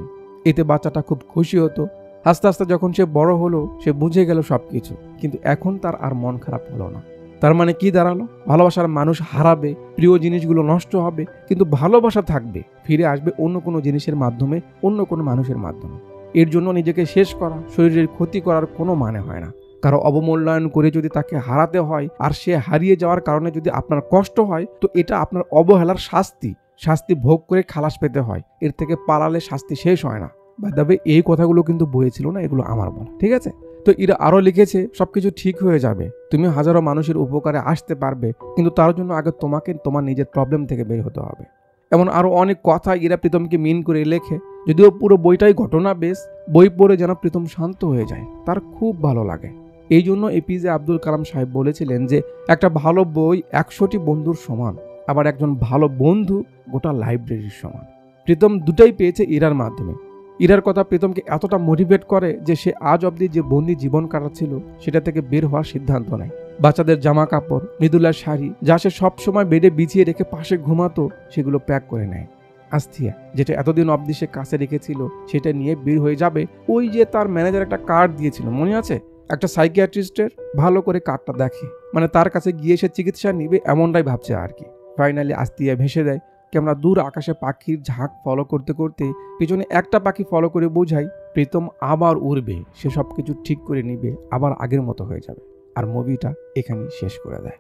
এতে বাচ্চাটা খুব খুশি হতো। আস্তে আস্তে যখন সে বড় হলো, সে বুঝে গেল সবকিছু, কিন্তু এখন তার আর মন খারাপ হলো না। তার মানে কি দাঁড়ালো? ভালোবাসার মানুষ হারাবে, প্রিয় জিনিসগুলো নষ্ট হবে, কিন্তু ভালোবাসা থাকবে, ফিরে আসবে অন্য কোনো জিনিসের মাধ্যমে, অন্য কোনো মানুষের মাধ্যমে। এর জন্য নিজেকে শেষ করা, শরীরের ক্ষতি করার কোনো মানে হয় না। কারো অবমূল্যায়ন করে যদি তাকে হারাতে হয়, আর সে হারিয়ে যাওয়ার কারণে যদি আপনার কষ্ট হয়, তো এটা আপনার অবহেলার শাস্তি। শাস্তি ভোগ করে খালাস পেতে হয়, এর থেকে পালালে শাস্তি শেষ হয় না। বাই দ্য ওয়ে, এই কথাগুলো কিন্তু বইয়ে ছিল না, এগুলো আমার বলা, ঠিক আছে? তো ইরা আরও লিখেছে, সবকিছু ঠিক হয়ে যাবে, তুমি হাজারো মানুষের উপকারে আসতে পারবে, কিন্তু তার জন্য আগে তোমাকে তোমার নিজের প্রবলেম থেকে বের হতে হবে। এমন আরও অনেক কথা ইরা প্রীতমকে মিন করে লেখে। যদিও পুরো বইটাই ঘটনা বেশ, বই পড়ে যেন প্রীতম শান্ত হয়ে যায়, তার খুব ভালো লাগে। এই জন্য এপিজে আব্দুল কালাম সাহেব বলেছিলেন যে একটা ভালো বই 100টি বন্ধুর সমান, আবার একজন ভালো বন্ধু গোটা লাইব্রেরির সমান। প্রীতম দুটাই পেয়েছে ইরার মাধ্যমে। ইরার কথা প্রীতমকে এতটা মোটিভেট করে যে সে আজ অবধি যে বন্দি জীবন কাটাচ্ছিল সেটা থেকে বের হওয়ার সিদ্ধান্ত নেয়। বাচ্চাদের জামা কাপড়, মৃদুলার শাড়ি যা সে সবসময় বেডে বিছিয়ে রেখে পাশে ঘুমাতো, সেগুলো প্যাক করে নেয়। আস্থিয়া যেটা এতদিন অবধি সে কাছে রেখেছিল সেটা নিয়ে বের হয়ে যাবে। ওই যে তার ম্যানেজার একটা কার্ড দিয়েছিল, মনে আছে? একটা সাইকিয়াট্রিস্টের, ভালো করে কার্ডটা দেখে, মানে তার কাছে গিয়ে সে চিকিৎসা নিবে এমনটাই ভাবছে আর কি। ফাইনালি আস্থিয়া ভেসে দেয়। ক্যামেরা দূর আকাশে পাখির ঝাঁক ফলো করতে করতে পিছনে একটা পাখি ফলো করে বোঝায় প্রীতম আবার উড়বে, সে সব কিছু ঠিক করে নিবে, আবার আগের মতো হয়ে যাবে। আর মুভিটা এখানেই শেষ করে দেয়।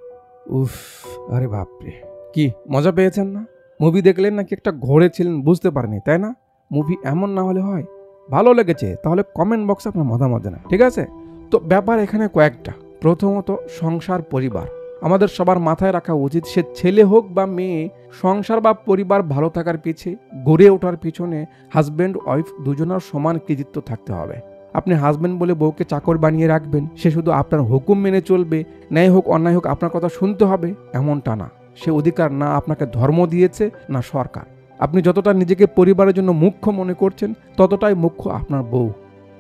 উফ, আরে বাপরে, কি মজা পেয়েছেন না? মুভি দেখলেন নাকি একটা ঘোরে ছিলেন বুঝতে পারেনি, তাই না? মুভি এমন না হলে হয়? ভালো লেগেছে তাহলে কমেন্ট বক্সে আপনার মতামত জানান, ঠিক আছে? তো ব্যাপার এখানে কয়েকটা। প্রথমত, সংসার পরিবার আমাদের সবার মাথায় রাখা উচিত। সে ছেলে হোক বা মেয়ে, সংসার বা পরিবার ভালো থাকার পিছে, গড়ে ওঠার পিছনে হাজব্যান্ড ওয়াইফ দুজনের সমান কৃতিত্ব থাকতে হবে। আপনি হাজব্যান্ড বলে বউকে চাকর বানিয়ে রাখবেন, সে শুধু আপনার হুকুম মেনে চলবে, ন্যায় হোক অন্যায় হোক আপনার কথা শুনতে হবে, এমনটা না। সে অধিকার না আপনাকে ধর্ম দিয়েছে না সরকার। আপনি যতটা নিজেকে পরিবারের জন্য মুখ্য মনে করছেন ততটাই মুখ্য আপনার বউ।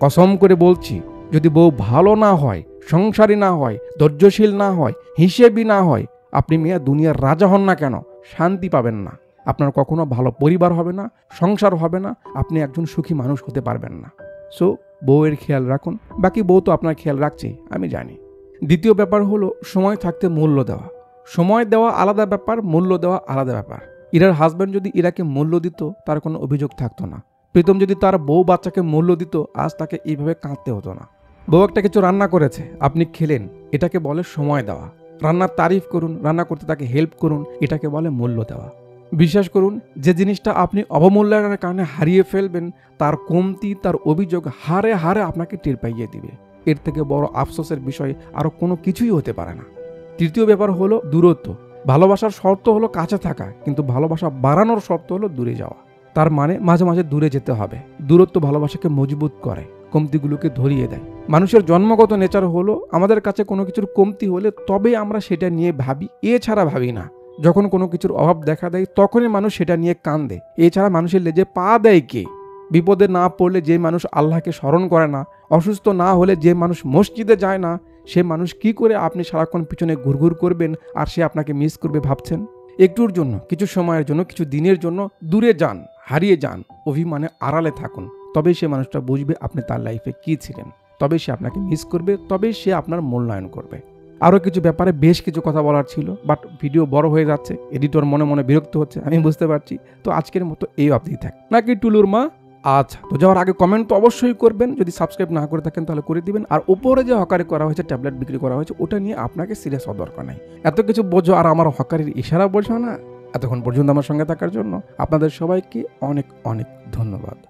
কসম করে বলছি, যদি বউ ভালো না হয়, সংসারী না হয়, ধৈর্যশীল না হয়, হিসেবি না হয়, আপনি মিয়া দুনিয়ার রাজা হন না কেন, শান্তি পাবেন না। আপনার কখনো ভালো পরিবার হবে না, সংসার হবে না, আপনি একজন সুখী মানুষ হতে পারবেন না। সো বউয়ের খেয়াল রাখুন। বাকি বউ তো আপনার খেয়াল রাখছেই, আমি জানি। দ্বিতীয় ব্যাপার হলো সময় থাকতে মূল্য দেওয়া। সময় দেওয়া আলাদা ব্যাপার, মূল্য দেওয়া আলাদা ব্যাপার। ইরার হাজব্যান্ড যদি ইরাকে মূল্য দিত, তার কোনো অভিযোগ থাকতো না। প্রীতম যদি তার বউ বাচ্চাকে মূল্য দিত, আজ তাকে এইভাবে কাঁদতে হতো না। বউ একটা কিছু রান্না করেছে, আপনি খেলেন, এটাকে বলে সময় দেওয়া। রান্নার তারিফ করুন, রান্না করতে তাকে হেল্প করুন, এটাকে বলে মূল্য দেওয়া। বিশ্বাস করুন, যে জিনিসটা আপনি অবমূল্যায়নের কারণে হারিয়ে ফেলবেন, তার কমতি, তার অভিযোগ হারে হারে আপনাকে টের পাইয়ে দিবে। এর থেকে বড় আফসোসের বিষয় আরও কোনো কিছুই হতে পারে না। তৃতীয় ব্যাপার হলো দূরত্ব। ভালোবাসার শর্ত হলো কাছে থাকা, কিন্তু ভালোবাসা বাড়ানোর শর্ত হলো দূরে যাওয়া। তার মানে মাঝে মাঝে দূরে যেতে হবে। দূরত্ব ভালোবাসাকে মজবুত করে, কমতিগুলোকে ধরিয়ে দেয়। মানুষের জন্মগত নেচার হলো আমাদের কাছে কোনো কিছুর কমতি হলে তবেই আমরা সেটা নিয়ে ভাবি, এছাড়া ভাবি না। যখন কোনো কিছুর অভাব দেখা দেয় তখনই মানুষ সেটা নিয়ে কান্দে, এছাড়া মানুষের লেজে পা দেয় কে? বিপদে না পড়লে যে মানুষ আল্লাহকে স্মরণ করে না, অসুস্থ না হলে যে মানুষ মসজিদে যায় না, সে মানুষ কি করে আপনি সারাক্ষণ পিছনে ঘুরঘুর করবেন আর সে আপনাকে মিস করবে ভাবছেন? একটুর জন্য, কিছু সময়ের জন্য, কিছু দিনের জন্য দূরে যান, হারিয়ে যান, অভিমানে আড়ালে থাকুন, তবেই সে মানুষটা বুঝবে আপনি তার লাইফে কি ছিলেন, তবেই সে আপনাকে মিস করবে, তবেই সে আপনার মূল্যায়ন করবে। আরও কিছু ব্যাপারে বেশ কিছু কথা বলার ছিল, বাট ভিডিও বড় হয়ে যাচ্ছে, এডিটর মনে মনে বিরক্ত হচ্ছে, আমি বুঝতে পারছি। তো আজকের মতো এই অবধি থাক, নাকি টুলুর মা? আচ্ছা, তো যাওয়ার আগে কমেন্ট তো অবশ্যই করবেন, যদি সাবস্ক্রাইব না করে থাকেন তাহলে করে দিবেন। আর উপরে যে হকারি করা হয়েছে, ট্যাবলেট বিক্রি করা হয়েছে, ওটা নিয়ে আপনাকে সিরিয়াস হওয়ার দরকার নাই। এত কিছু বোঝো আর আমার হকারির ইশারা বোঝো না। এতক্ষণ পর্যন্ত আমার সঙ্গে থাকার জন্য আপনাদের সবাইকে অনেক অনেক ধন্যবাদ।